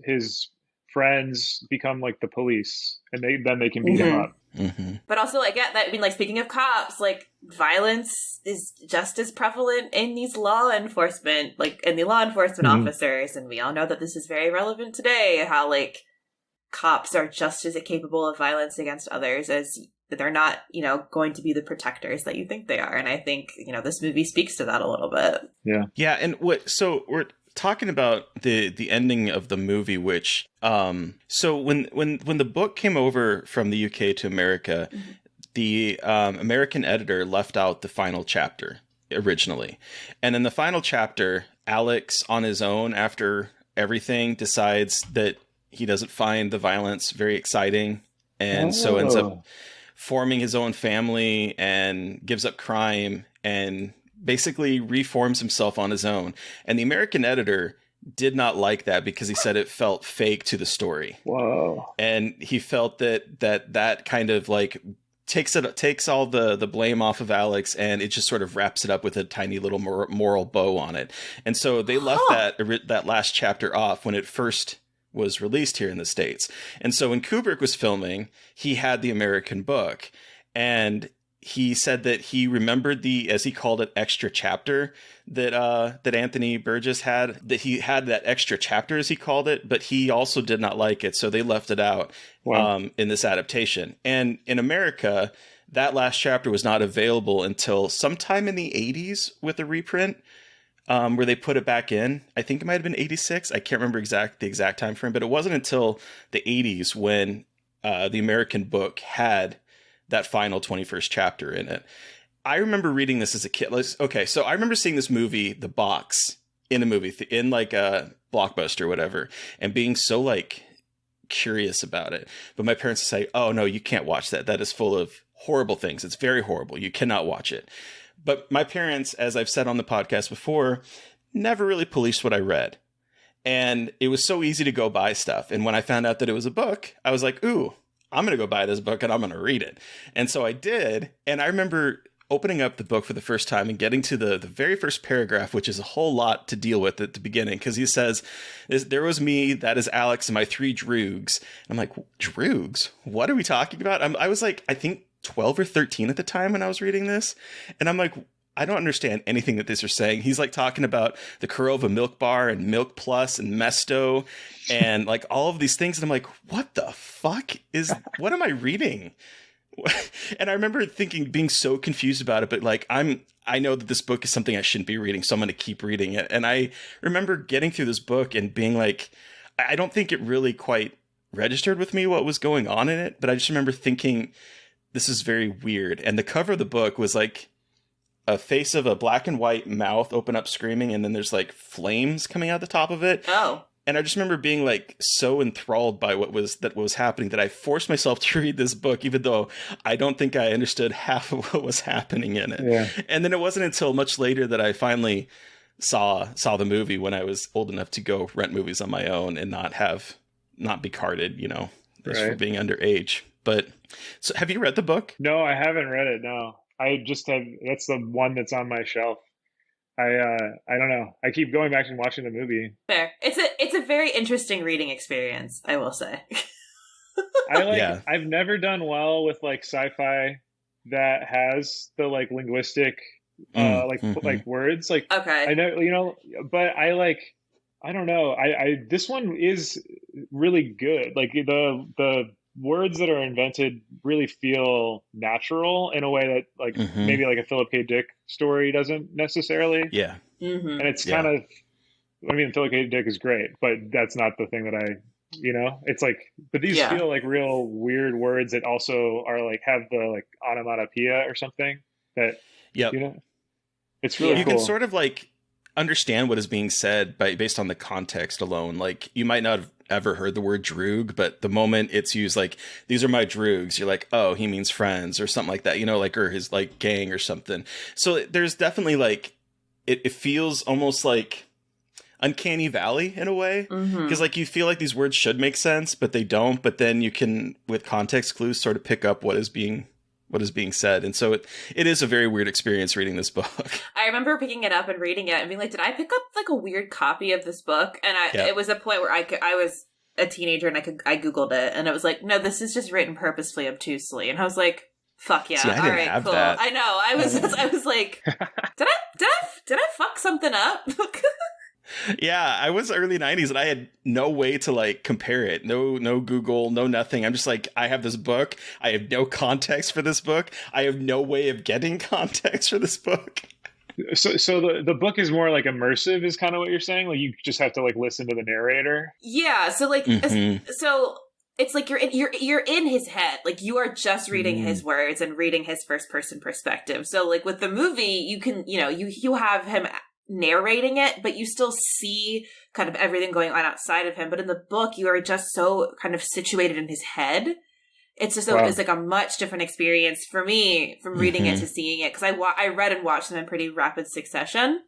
friends become like the police, and then they can beat him up. But also, like, yeah, I mean, like, speaking of cops, like, violence is just as prevalent in these law enforcement, like, in the law enforcement officers, and we all know that this is very relevant today, how, like, cops are just as capable of violence against others as they're not, you know, going to be the protectors that you think they are. And I think, you know, this movie speaks to that a little bit. Yeah. Yeah. And so we're talking about the ending of the movie, which, so when the book came over from the UK to America, the American editor left out the final chapter originally. And in the final chapter, Alex on his own, after everything, decides that he doesn't find the violence very exciting. And so ends up forming his own family and gives up crime and basically reforms himself on his own. And the American editor did not like that because he said it felt fake to the story. Whoa. And he felt that kind of like takes all the blame off of Alex, and it just sort of wraps it up with a tiny little moral bow on it. And so they left that last chapter off when it first was released here in the States. And so when Kubrick was filming, he had the American book, and he said that he remembered the, as he called it, extra chapter that Anthony Burgess had, that he had that extra chapter, as he called it, but he also did not like it. So they left it out in this adaptation. And in America, that last chapter was not available until sometime in the 80s with a reprint. Where they put it back in. I think it might have been 86. I can't remember the exact time frame, but it wasn't until the 80s when the American book had that final 21st chapter in it. I remember reading this as a kid. Okay, so I remember seeing this movie, The Box, in a movie, in like a Blockbuster or whatever, and being so like curious about it. But my parents would say, oh no, you can't watch that. That is full of horrible things. It's very horrible. You cannot watch it. But my parents, as I've said on the podcast before, never really policed what I read. And it was so easy to go buy stuff. And when I found out that it was a book, I was like, ooh, I'm going to go buy this book and I'm going to read it. And so I did. And I remember opening up the book for the first time and getting to the very first paragraph, which is a whole lot to deal with at the beginning. Because he says, there was me, that is Alex, and my 3 droogs. I'm like, droogs? What are we talking about? I was like, I think 12 or 13 at the time when I was reading this. And I'm like, I don't understand anything that these are saying. He's like talking about the Kurova Milk Bar and Milk Plus and Mesto and like all of these things. And I'm like, what the fuck what am I reading? And I remember being so confused about it, but like, I know that this book is something I shouldn't be reading, so I'm going to keep reading it. And I remember getting through this book and being like, I don't think it really quite registered with me what was going on in it, but I just remember thinking, this is very weird. And the cover of the book was like a face of a black and white mouth open up screaming, and then there's like flames coming out the top of it. Oh. And I just remember being like so enthralled by what was happening that I forced myself to read this book, even though I don't think I understood half of what was happening in it. Yeah. And then it wasn't until much later that I finally saw the movie, when I was old enough to go rent movies on my own and not be carded, just for being underage. But so have you read the book? No, I haven't read it. No, I just have. That's the one that's on my shelf. I don't know. I keep going back and watching the movie. Fair. It's a very interesting reading experience, I will say. I've never done well with like sci-fi that has the like linguistic like words. Like, okay. I know, but I don't know. This one is really good. Like the words that are invented really feel natural in a way that like maybe like a Philip K. Dick story doesn't necessarily. Yeah. And it's kind of, I mean, Philip K. Dick is great, but that's not the thing that it's like, but these feel like real weird words that also are like, have the like onomatopoeia or something that, it's really cool. You can sort of like understand what is being said based on the context alone. Like, you might not have ever heard the word droog, but the moment it's used, like, these are my droogs, you're like, oh, he means friends or something like that, like, or his like gang or something. So there's definitely like, it feels almost like uncanny valley in a way, because like you feel like these words should make sense, but they don't. But then you can, with context clues, sort of pick up what is being said. And so it is a very weird experience reading this book. I remember picking it up and reading it and being like, did I pick up like a weird copy of this book? And it was a point where I was a teenager and I Googled it, and it was like, no, this is just written purposefully obtusely. And I was like, fuck yeah. See, all right, cool. That. I know. I was like, did I fuck something up? Yeah, I was early 90s and I had no way to like compare it. No Google, no nothing. I'm just like, I have this book. I have no context for this book. I have no way of getting context for this book. So the book is more like immersive, is kind of what you're saying? Like, you just have to like listen to the narrator? Yeah, so like so it's like you're in his head. Like, you are just reading his words and reading his first person perspective. So like with the movie, you can, you have him narrating it, but you still see kind of everything going on outside of him. But in the book, you are just so kind of situated in his head. It's just it's like a much different experience for me from reading it to seeing it, because I read and watched them in pretty rapid succession.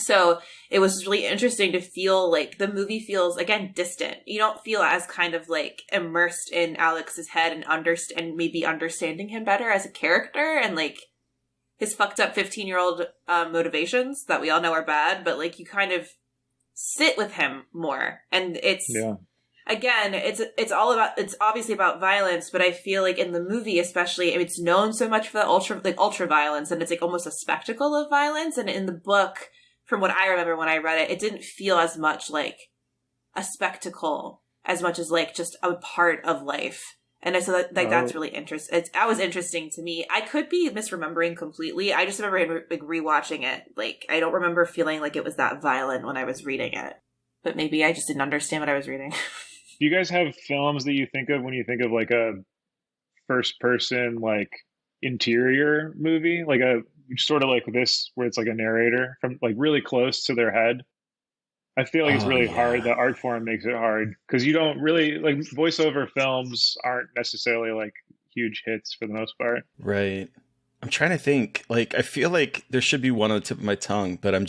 So it was really interesting to feel like the movie feels, again, distant. You don't feel as kind of like immersed in Alex's head and maybe understanding him better as a character, and like his fucked up 15-year-old motivations that we all know are bad, but like you kind of sit with him more. And it's, again, it's obviously about violence, but I feel like in the movie especially, it's known so much for the ultra violence, and it's like almost a spectacle of violence. And in the book, from what I remember when I read it, it didn't feel as much like a spectacle as much as like just a part of life. And so that's really interesting. That was interesting to me. I could be misremembering completely. I just remember like rewatching it. Like, I don't remember feeling like it was that violent when I was reading it. But maybe I just didn't understand what I was reading. Do you guys have films that you think of when you think of like a first person, like interior movie? Like a sort of like this, where it's like a narrator from like really close to their head? I feel like it's really hard. The art form makes it hard, because you don't really like, voiceover films aren't necessarily like huge hits for the most part. Right. I'm trying to think. Like, I feel like there should be one on the tip of my tongue, but I'm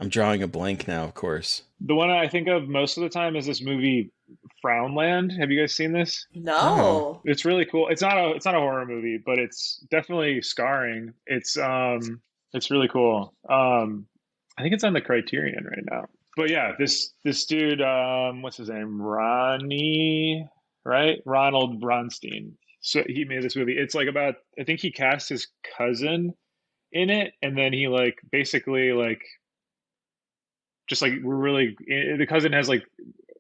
drawing a blank now, of course. The one I think of most of the time is this movie Frownland. Have you guys seen this? No. It's really cool. It's not a horror movie, but it's definitely scarring. It's really cool. I think it's on the Criterion right now. But yeah, this dude, what's his name? Ronnie, right? Ronald Bronstein. So he made this movie. It's like about, I think he cast his cousin in it, and then he like basically like just like the cousin has like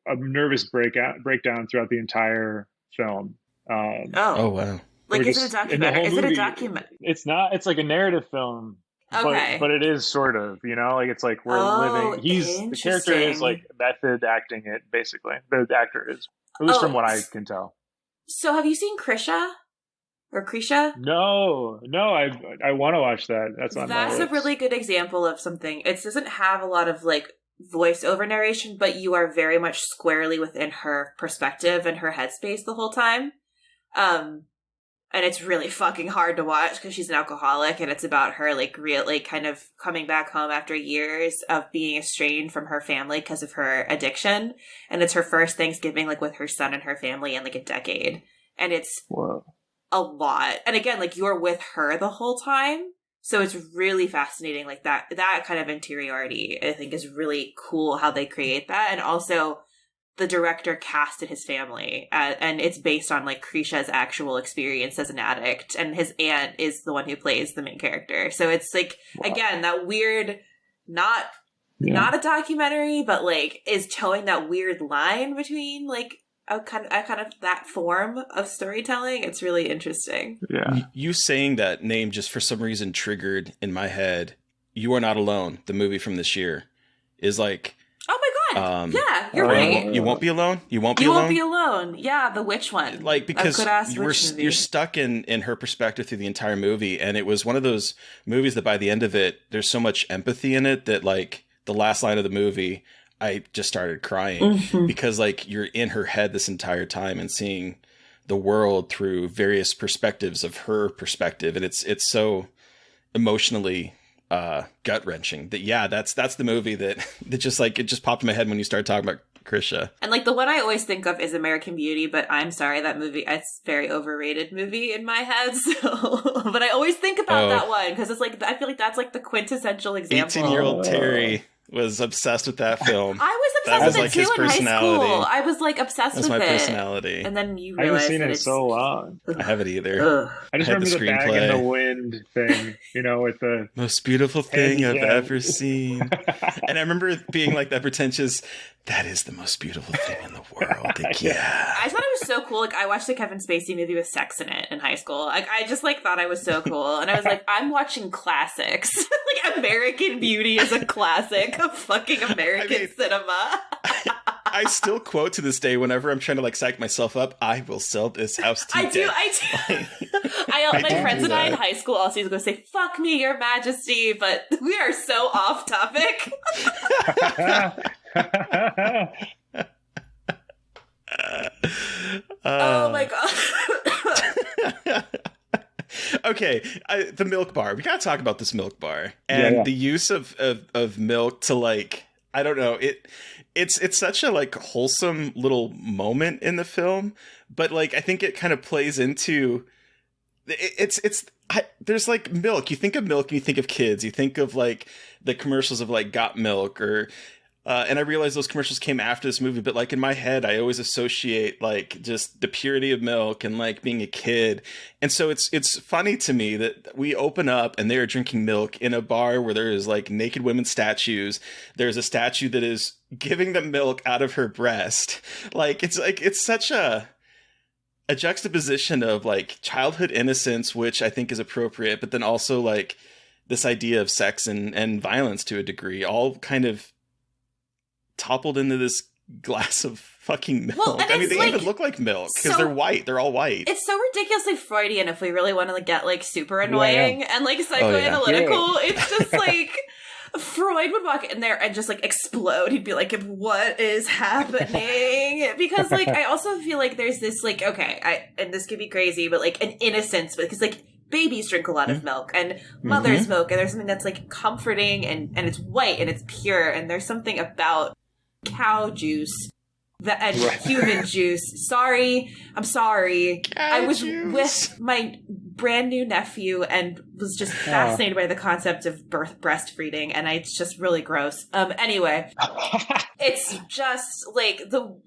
a nervous breakdown throughout the entire film. Oh wow! Like, is it a documentary? Is it a document? It's not. It's like a narrative film. Okay. But it is sort of, like it's like we're living. The character is like method acting it, basically. The actor is, at least from what I can tell. So have you seen Krisha? Or Krisha? No, I want to watch that. That's a really good example of something. It doesn't have a lot of like voiceover narration, but you are very much squarely within her perspective and her headspace the whole time. And it's really fucking hard to watch because she's an alcoholic, and it's about her like kind of coming back home after years of being estranged from her family because of her addiction. And it's her first Thanksgiving like with her son and her family in like a decade. And it's a lot. And again, like you're with her the whole time. So it's really fascinating. Like that kind of interiority, I think, is really cool how they create that. And also the director casted his family, and it's based on like Krisha's actual experience as an addict, and his aunt is the one who plays the main character. So it's like, again, that weird, not a documentary, but like is towing that weird line between like a kind of that form of storytelling. It's really interesting. Yeah. You saying that name just for some reason triggered in my head You Are Not Alone, the movie from this year, is like, oh my god! Yeah, you're right. You won't be alone. You won't be you alone. won't be alone. Yeah, the witch one. Like, because you're stuck in her perspective through the entire movie, and it was one of those movies that by the end of it, there's so much empathy in it that like the last line of the movie, I just started crying because like you're in her head this entire time and seeing the world through various perspectives of her perspective, and it's so emotionally gut wrenching that that's the movie that just like it just popped in my head when you started talking about Krisha. And like the one I always think of is American Beauty, but I'm sorry, that movie, it's a very overrated movie in my head. So, but I always think about that one because it's like I feel like that's like the quintessential example. 18-year-old Terry was obsessed with that film. I was obsessed with it too in high school. I was like obsessed with it. That's my personality. And then you realize I haven't seen it so long. I haven't either. I just remember the bag in the wind thing, you know, with the most beautiful thing I've ever seen. And I remember being like that pretentious, that is the most beautiful thing in the world. Like, yeah. I thought it was so cool. Like I watched the Kevin Spacey movie with sex in it in high school. Like I just like thought I was so cool. And I was like, I'm watching classics. Like American Beauty is a classic of fucking American cinema. I still quote to this day whenever I'm trying to like psych myself up, I will sell this house today. I do. My friends and I in high school also used to go say, fuck me, your majesty, but we are so off topic. Oh my god. Okay, the milk bar. We gotta talk about this milk bar and the use of milk to like, I don't know, it's such a like wholesome little moment in the film, but like I think it kind of plays into there's like milk. You think of milk and you think of kids. You think of like the commercials of like Got Milk or and I realize those commercials came after this movie, but like in my head, I always associate like just the purity of milk and like being a kid. And so it's funny to me that we open up and they are drinking milk in a bar where there is like naked women statues. There's a statue that is giving them milk out of her breast. Like it's such a juxtaposition of like childhood innocence, which I think is appropriate, but then also like this idea of sex and violence to a degree, all kind of toppled into this glass of fucking milk. Well, I mean, they even look like milk because they're white. They're all white. It's so ridiculously Freudian if we really want to like, get like super annoying and like psychoanalytical. It's just like Freud would walk in there and just like explode. He'd be like, what is happening? Because like I also feel like there's this like, okay, and this could be crazy, but like an innocence because like babies drink a lot of milk and mothers milk, and there's something that's like comforting and it's white and it's pure, and there's something about cow juice and human juice. I'm sorry. I was with my brand new nephew and was just fascinated by the concept of breastfeeding, and it's just really gross. Anyway, it's just like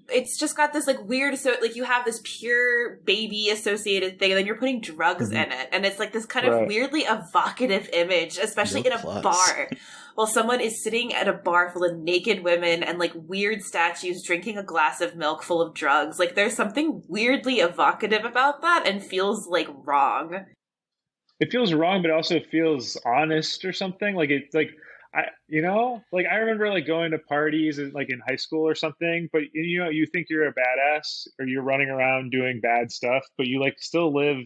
it's just got this like weird, so like you have this pure baby associated thing, and then you're putting drugs in it, and it's like this kind of weirdly evocative image, especially in a bar. While someone is sitting at a bar full of naked women and like weird statues drinking a glass of milk full of drugs. Like there's something weirdly evocative about that and feels like wrong. It feels wrong, but it also feels honest or something. Like it's like, I remember like going to parties like in high school or something, but you know, you think you're a badass or you're running around doing bad stuff, but you like still live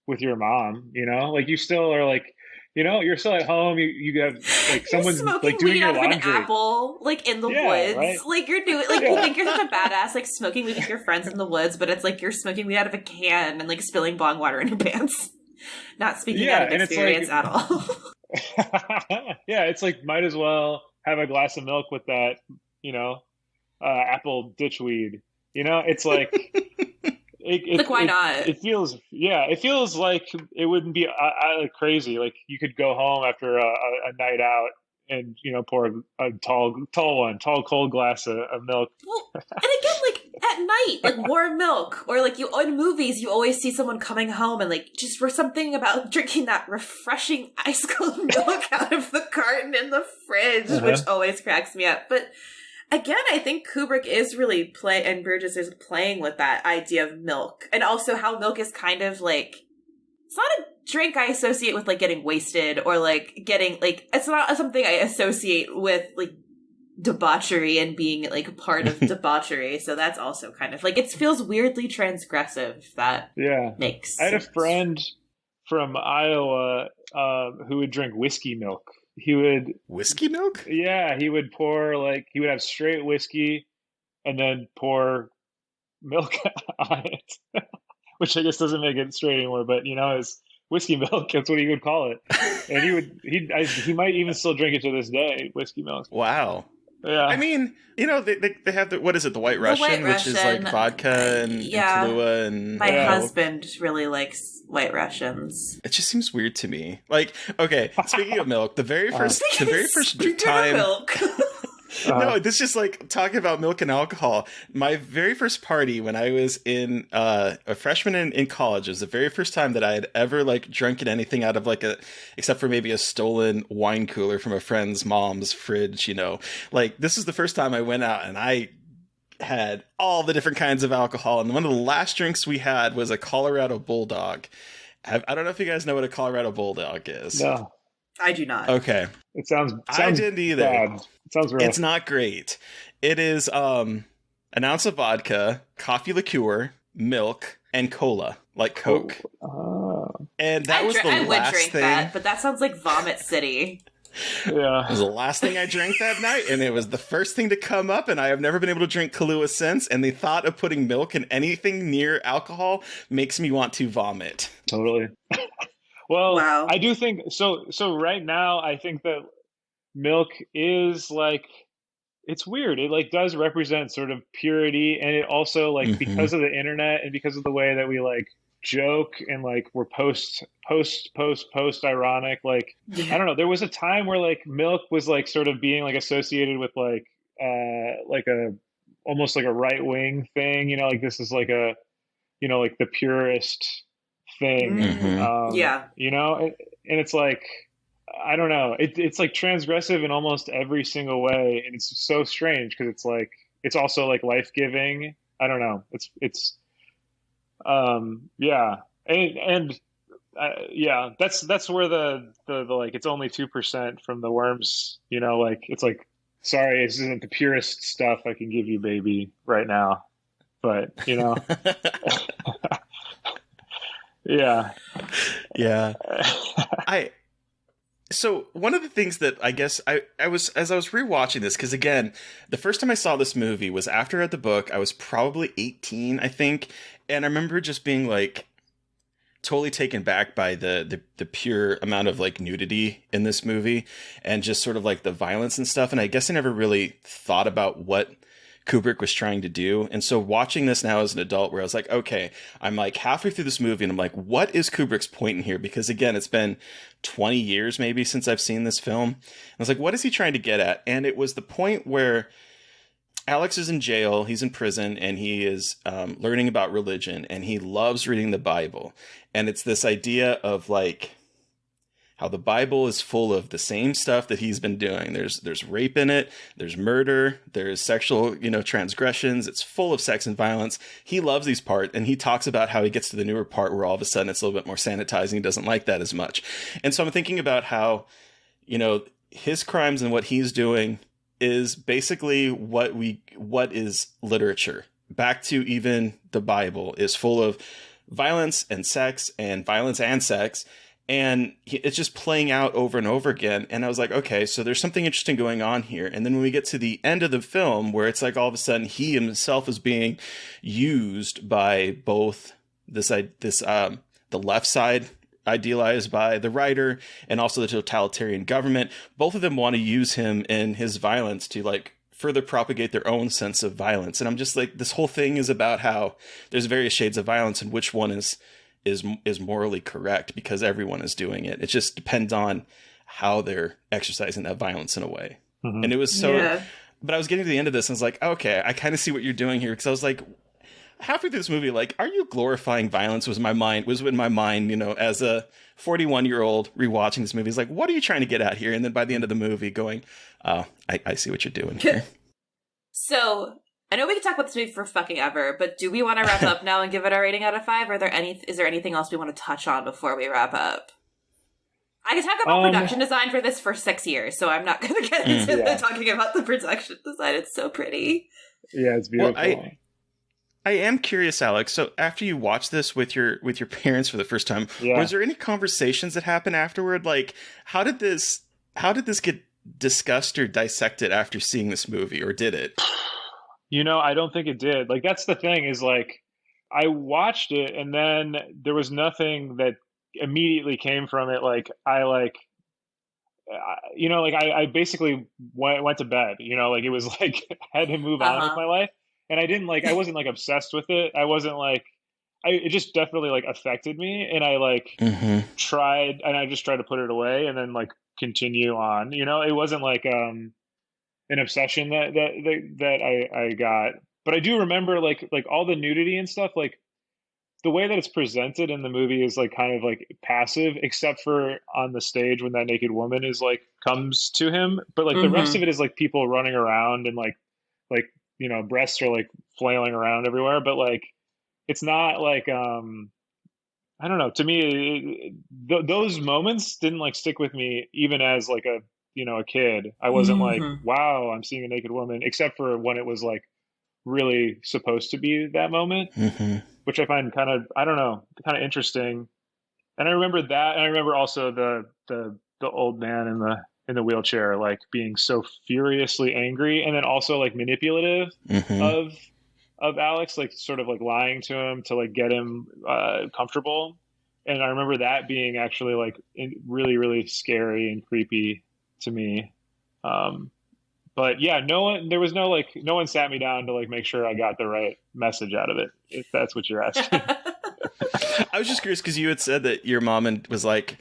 with your mom, you know, like you still are like, you're still at home. You have like You're someone's smoking like doing weed your out of an laundry. apple, like in the Yeah, woods. right. Like you're doing, like you think you're such a badass, like smoking weed with your friends in the woods, but it's like you're smoking weed out of a can and like spilling bong water in your pants. Not speaking out of And experience at all. yeah, it's like might as well have a glass of milk with that, you know, apple ditchweed. It's like Like why not? it feels like it wouldn't be like crazy. Like you could go home after a night out and pour a tall cold glass of milk. Well, and again, like at night, like warm milk, or like you in movies, you always see someone coming home and like just for something about drinking that refreshing ice cold milk out of the carton in the fridge, which always cracks me up. But again, I think Kubrick is really and Burgess is playing with that idea of milk, and also how milk is kind of like, it's not a drink I associate with like getting wasted or like getting like, it's not something I associate with like debauchery and being like part of debauchery. So that's also kind of like, it feels weirdly transgressive. That makes sense. I had a friend from Iowa who would drink whiskey milk. He would whiskey milk? Yeah, he would he would have straight whiskey and then pour milk on it, which I guess doesn't make it straight anymore. But it's whiskey milk. That's what he would call it. And he might even still drink it to this day, whiskey milk. Wow. Yeah. I mean, they have the White Russian, which is like vodka and Kahlua and my husband really likes White Russians. It just seems weird to me. Like, okay, speaking of milk, the very first time milk. No, this is just like talking about milk and alcohol. My very first party when I was in a freshman in college was the very first time that I had ever like drunken anything out of like except for maybe a stolen wine cooler from a friend's mom's fridge, Like this is the first time I went out and I had all the different kinds of alcohol. And one of the last drinks we had was a Colorado Bulldog. I don't know if you guys know what a Colorado Bulldog is. No. I do not. Okay. It sounds I didn't either. Bad. It sounds rough. It's not great. It is an ounce of vodka, coffee liqueur, milk, and cola, like Coke. And that was the last thing. I would drink that, but that sounds like Vomit City. Yeah. It was the last thing I drank that night, and it was the first thing to come up, and I have never been able to drink Kahlua since, and the thought of putting milk in anything near alcohol makes me want to vomit. Totally. Well, wow. I do think so right now I think that milk is like, it's weird. It like does represent sort of purity, and it also like because of the internet and because of the way that we like joke and like we're post ironic, like I don't know, there was a time where like milk was like sort of being like associated with like a almost like a right wing thing, like this is like a like the purest thing. And it's like, I don't know, it's like transgressive in almost every single way, and it's so strange because it's like it's also like life-giving. I don't know, it's that's where the like it's only 2% from the worms, like it's like, sorry, this isn't the purest stuff I can give you, baby, right now, but yeah. So one of the things that I guess I was, as I was rewatching this, because again, the first time I saw this movie was after I read the book. I was probably 18, I think, and I remember just being like totally taken back by the pure amount of like nudity in this movie and just sort of like the violence and stuff. And I guess I never really thought about what Kubrick was trying to do. And so watching this now as an adult, where I was like, okay, I'm like halfway through this movie and I'm like, what is Kubrick's point in here? Because again, it's been 20 years maybe since I've seen this film. I was like, what is he trying to get at? And it was the point where Alex is in jail, he's in prison, and he is learning about religion, and he loves reading the Bible. And it's this idea of like how the Bible is full of the same stuff that he's been doing. There's rape in it, there's murder, there's sexual, transgressions. It's full of sex and violence. He loves these parts, and he talks about how he gets to the newer part where all of a sudden it's a little bit more sanitizing. He doesn't like that as much. And so I'm thinking about how, his crimes and what he's doing is basically what is literature. Back to even the Bible is full of violence and sex and violence and sex. and it's just playing out over and over again. And I was like, okay, so there's something interesting going on here. And then when we get to the end of the film, where it's like all of a sudden he himself is being used by both the left side, idealized by the writer, and also the totalitarian government. Both of them want to use him and his violence to like further propagate their own sense of violence. And I'm just like, this whole thing is about how there's various shades of violence and which one is morally correct, because everyone is doing it. It just depends on how they're exercising that violence in a way. Mm-hmm. And it was so, but I was getting to the end of this and I was like, okay, I kind of see what you're doing here. Because I was like, halfway through this movie, like, are you glorifying violence? Was in my mind, you know, as a 41-year-old rewatching this movie. It's like, what are you trying to get at here? And then by the end of the movie going, oh, I see what you're doing here. So I know we could talk about this movie for fucking ever, but do we want to wrap up now and give it a rating out of 5? Is there anything else we want to touch on before we wrap up? I could talk about production design for this for 6 years, so I'm not going to get into talking about the production design. It's so pretty. Yeah, it's beautiful. Well, I am curious, Alex. So after you watched this with your parents for the first time, was there any conversations that happened afterward? Like, how did this get discussed or dissected after seeing this movie, or did it? You know, I don't think it did. Like, that's the thing is, like, I watched it and then there was nothing that immediately came from it. Like, I basically went to bed, you know, like it was like, I had to move on with my life. And I wasn't like obsessed with it. I wasn't like, it just definitely like affected me. And I like tried to put it away and then like continue on, you know. It wasn't like, an obsession that I got, but I do remember like all the nudity and stuff, like the way that it's presented in the movie is like kind of like passive, except for on the stage when that naked woman is like comes to him. But like the rest of it is like people running around and like, you know, breasts are like flailing around everywhere. But like, it's not like, I don't know, to me, those moments didn't like stick with me even as like a kid. I wasn't like, wow, I'm seeing a naked woman, except for when it was like really supposed to be that moment, which I find kind of, I don't know, kind of interesting. And I remember that, and I remember also the old man in the wheelchair, like being so furiously angry, and then also like manipulative of Alex, like sort of like lying to him to like get him comfortable. And I remember that being actually like really, really scary and creepy to me. But yeah, no one sat me down to like make sure I got the right message out of it, if that's what you're asking. I was just curious because you had said that your mom was like,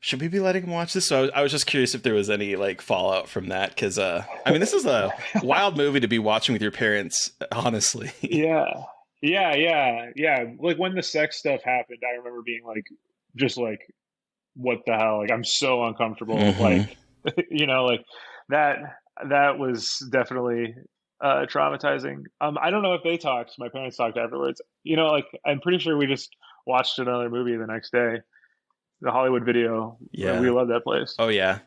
should we be letting him watch this? So I was just curious if there was any like fallout from that, because I mean, this is a wild movie to be watching with your parents, honestly. Yeah. Like when the sex stuff happened, I remember being like, just like, what the hell? Like, I'm so uncomfortable. Like, you know, like that was definitely traumatizing. I don't know if they talked. My parents talked afterwards. You know, like I'm pretty sure we just watched another movie the next day. The Hollywood Video. Yeah. We love that place. Oh yeah.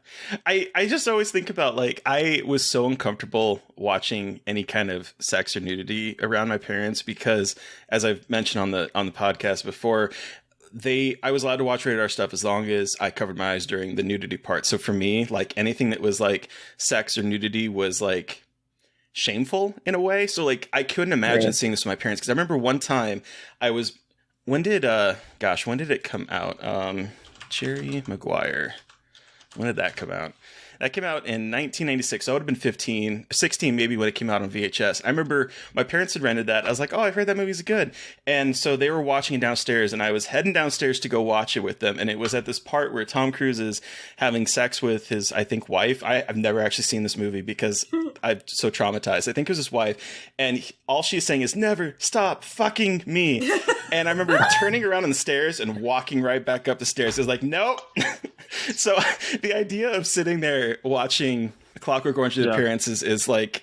I just always think about like, I was so uncomfortable watching any kind of sex or nudity around my parents because, as I've mentioned on the podcast before, I was allowed to watch rated R stuff as long as I covered my eyes during the nudity part. So for me, like anything that was like sex or nudity was like shameful in a way. So like I couldn't imagine seeing this with my parents, because I remember one time when did it come out? Jerry Maguire. When did that come out? That came out in 1996. So I would have been 16 maybe when it came out on VHS. I remember my parents had rented that. I was like, oh, I've heard that movie's good. And so they were watching it downstairs, and I was heading downstairs to go watch it with them. And it was at this part where Tom Cruise is having sex with his, I think, wife. I've never actually seen this movie because I'm so traumatized. I think it was his wife. And all she's saying is, never stop fucking me. And I remember turning around on the stairs and walking right back up the stairs. It was like, nope. So the idea of sitting there watching Clockwork Orange's appearances is like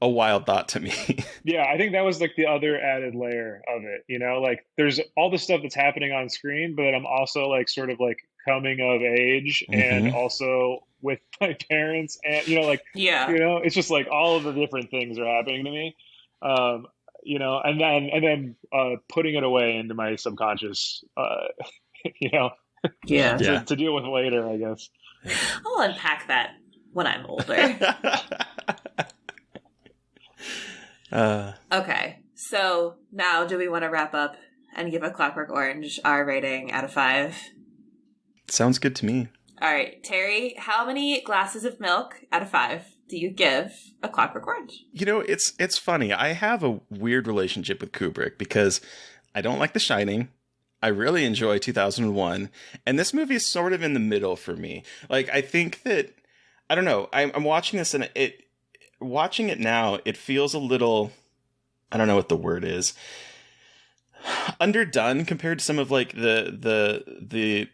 a wild thought to me. Yeah, I think that was like the other added layer of it, you know, like there's all the stuff that's happening on screen, but I'm also like sort of like coming of age and also with my parents, and you know, like, you know, it's just like all of the different things are happening to me. You know, and then putting it away into my subconscious, you know, Yeah. to deal with later, I guess. I'll unpack that when I'm older. Okay, so now do we want to wrap up and give a Clockwork Orange R rating out of 5? Sounds good to me. All right, Terry, how many glasses of milk out of 5 do you give a Clockwork Orange? You know, it's funny. I have a weird relationship with Kubrick because I don't like The Shining. I really enjoy 2001, and this movie is sort of in the middle for me. Like, I think that, I don't know, I'm watching this, and watching it now, it feels a little, I don't know what the word is, underdone compared to some of like the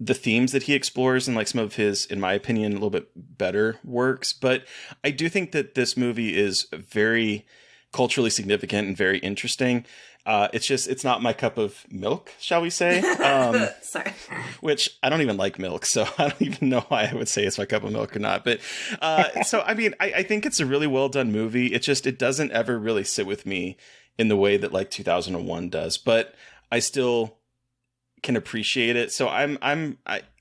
themes that he explores in like some of his, in my opinion, a little bit better works. But I do think that this movie is very culturally significant and very interesting. It's not my cup of milk, shall we say? Sorry. Which I don't even like milk, so I don't even know why I would say it's my cup of milk or not. But so I mean, I think it's a really well done movie. It doesn't ever really sit with me in the way that like 2001 does. But I still can appreciate it. So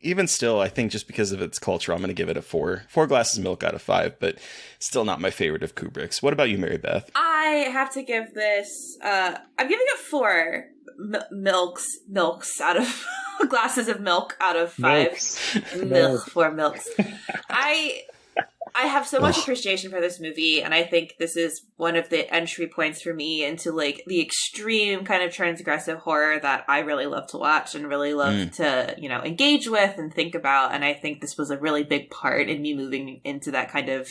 even still, I think just because of its culture, I'm going to give it a 4 glasses of milk out of 5, but still not my favorite of Kubrick's. What about you, Mary Beth? I have to give this, I'm giving it 4 milks out of, glasses of milk out of 5. Milk, 4 milks. I have so much appreciation for this movie, and I think this is one of the entry points for me into like the extreme kind of transgressive horror that I really love to watch and really love to, engage with and think about. And I think this was a really big part in me moving into that kind of,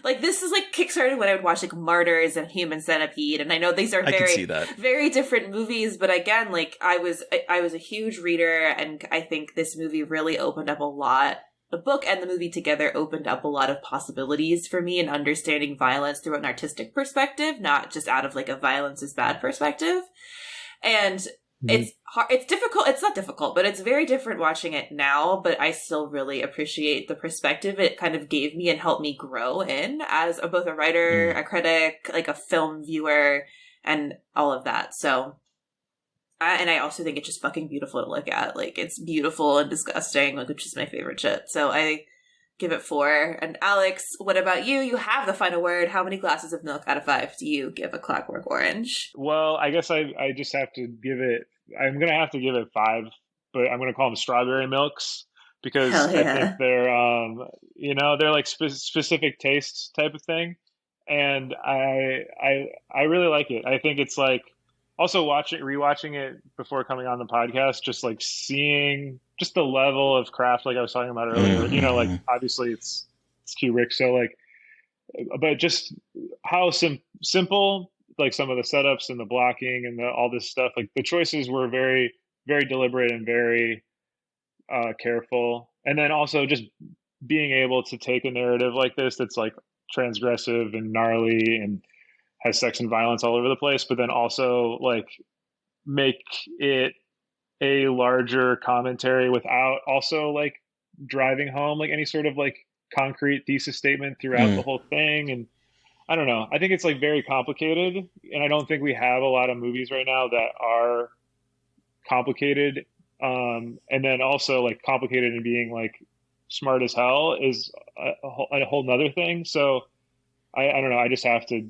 like, this is like kickstarted when I would watch like Martyrs and Human Centipede, and I know these are very different movies, but again, like I was a huge reader, and I think this movie really opened up a lot. The book and the movie together opened up a lot of possibilities for me in understanding violence through an artistic perspective, not just out of like a violence is bad perspective. And it's hard, it's difficult. It's not difficult, but it's very different watching it now, but I still really appreciate the perspective it kind of gave me and helped me grow in as both a writer, a critic, like a film viewer, and all of that. So, and I also think it's just fucking beautiful to look at. Like, it's beautiful and disgusting, like, which is my favorite shit. So I give it 4. And Alex, what about you? You have the final word. How many glasses of milk out of 5 do you give a Clockwork Orange? Well, I guess I just have to give it, I'm going to have to give it 5, but I'm going to call them strawberry milks because I think they're, they're like specific tastes type of thing. And I really like it. I think it's like, also rewatching it before coming on the podcast, just like seeing just the level of craft, like I was talking about earlier, like obviously it's Kubrick. So like, but just how simple, like some of the setups and the blocking and all this stuff, like the choices were very, very deliberate and very careful. And then also just being able to take a narrative like this, that's like transgressive and gnarly and has sex and violence all over the place, but then also like make it a larger commentary without also like driving home like any sort of like concrete thesis statement throughout the whole thing. And I don't know, I think it's like very complicated, and I don't think we have a lot of movies right now that are complicated, and then also like complicated and being like smart as hell is a whole nother thing. So I don't know. I just have to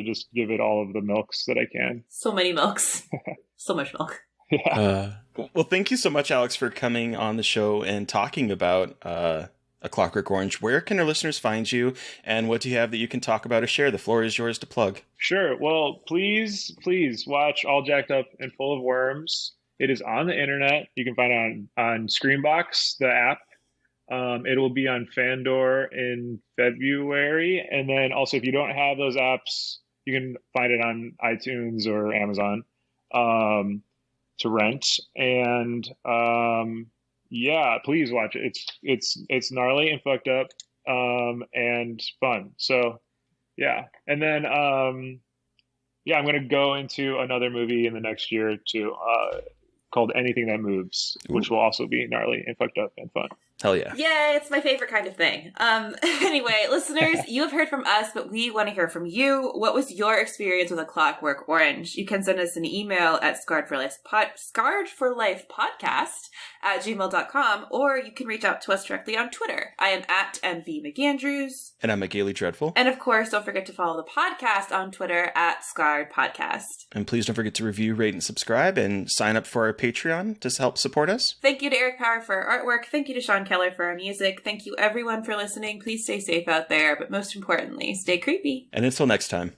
just give it all of the milks that I can. So many milks. So much milk. Yeah. Well, thank you so much, Alex, for coming on the show and talking about A Clockwork Orange. Where can our listeners find you, and what do you have that you can talk about or share? The floor is yours to plug. Sure. Well, please watch All Jacked Up and Full of Worms. It is on the internet. You can find it on Screenbox, the app. It will be on Fandor in February. And then also, if you don't have those apps, you can find it on iTunes or Amazon to rent. And yeah, please watch it. It's gnarly and fucked up and fun. So yeah. And then yeah, I'm going to go into another movie in the next year too, called Anything That Moves, which will also be gnarly and fucked up and fun. Hell yeah. Yay, it's my favorite kind of thing. Anyway, listeners, you have heard from us, but we want to hear from you. What was your experience with A Clockwork Orange? You can send us an email at scarredforlifepodcast@gmail.com, or you can reach out to us directly on Twitter. I am at MV McAndrews. And I'm Gaily Dreadful. And of course, don't forget to follow the podcast on Twitter at Scarred Podcast. And please don't forget to review, rate, and subscribe, and sign up for our Patreon to help support us. Thank you to Eric Power for our artwork. Thank you to Sean Keller for our music. Thank you everyone for listening. Please stay safe out there, but most importantly, stay creepy. And until next time.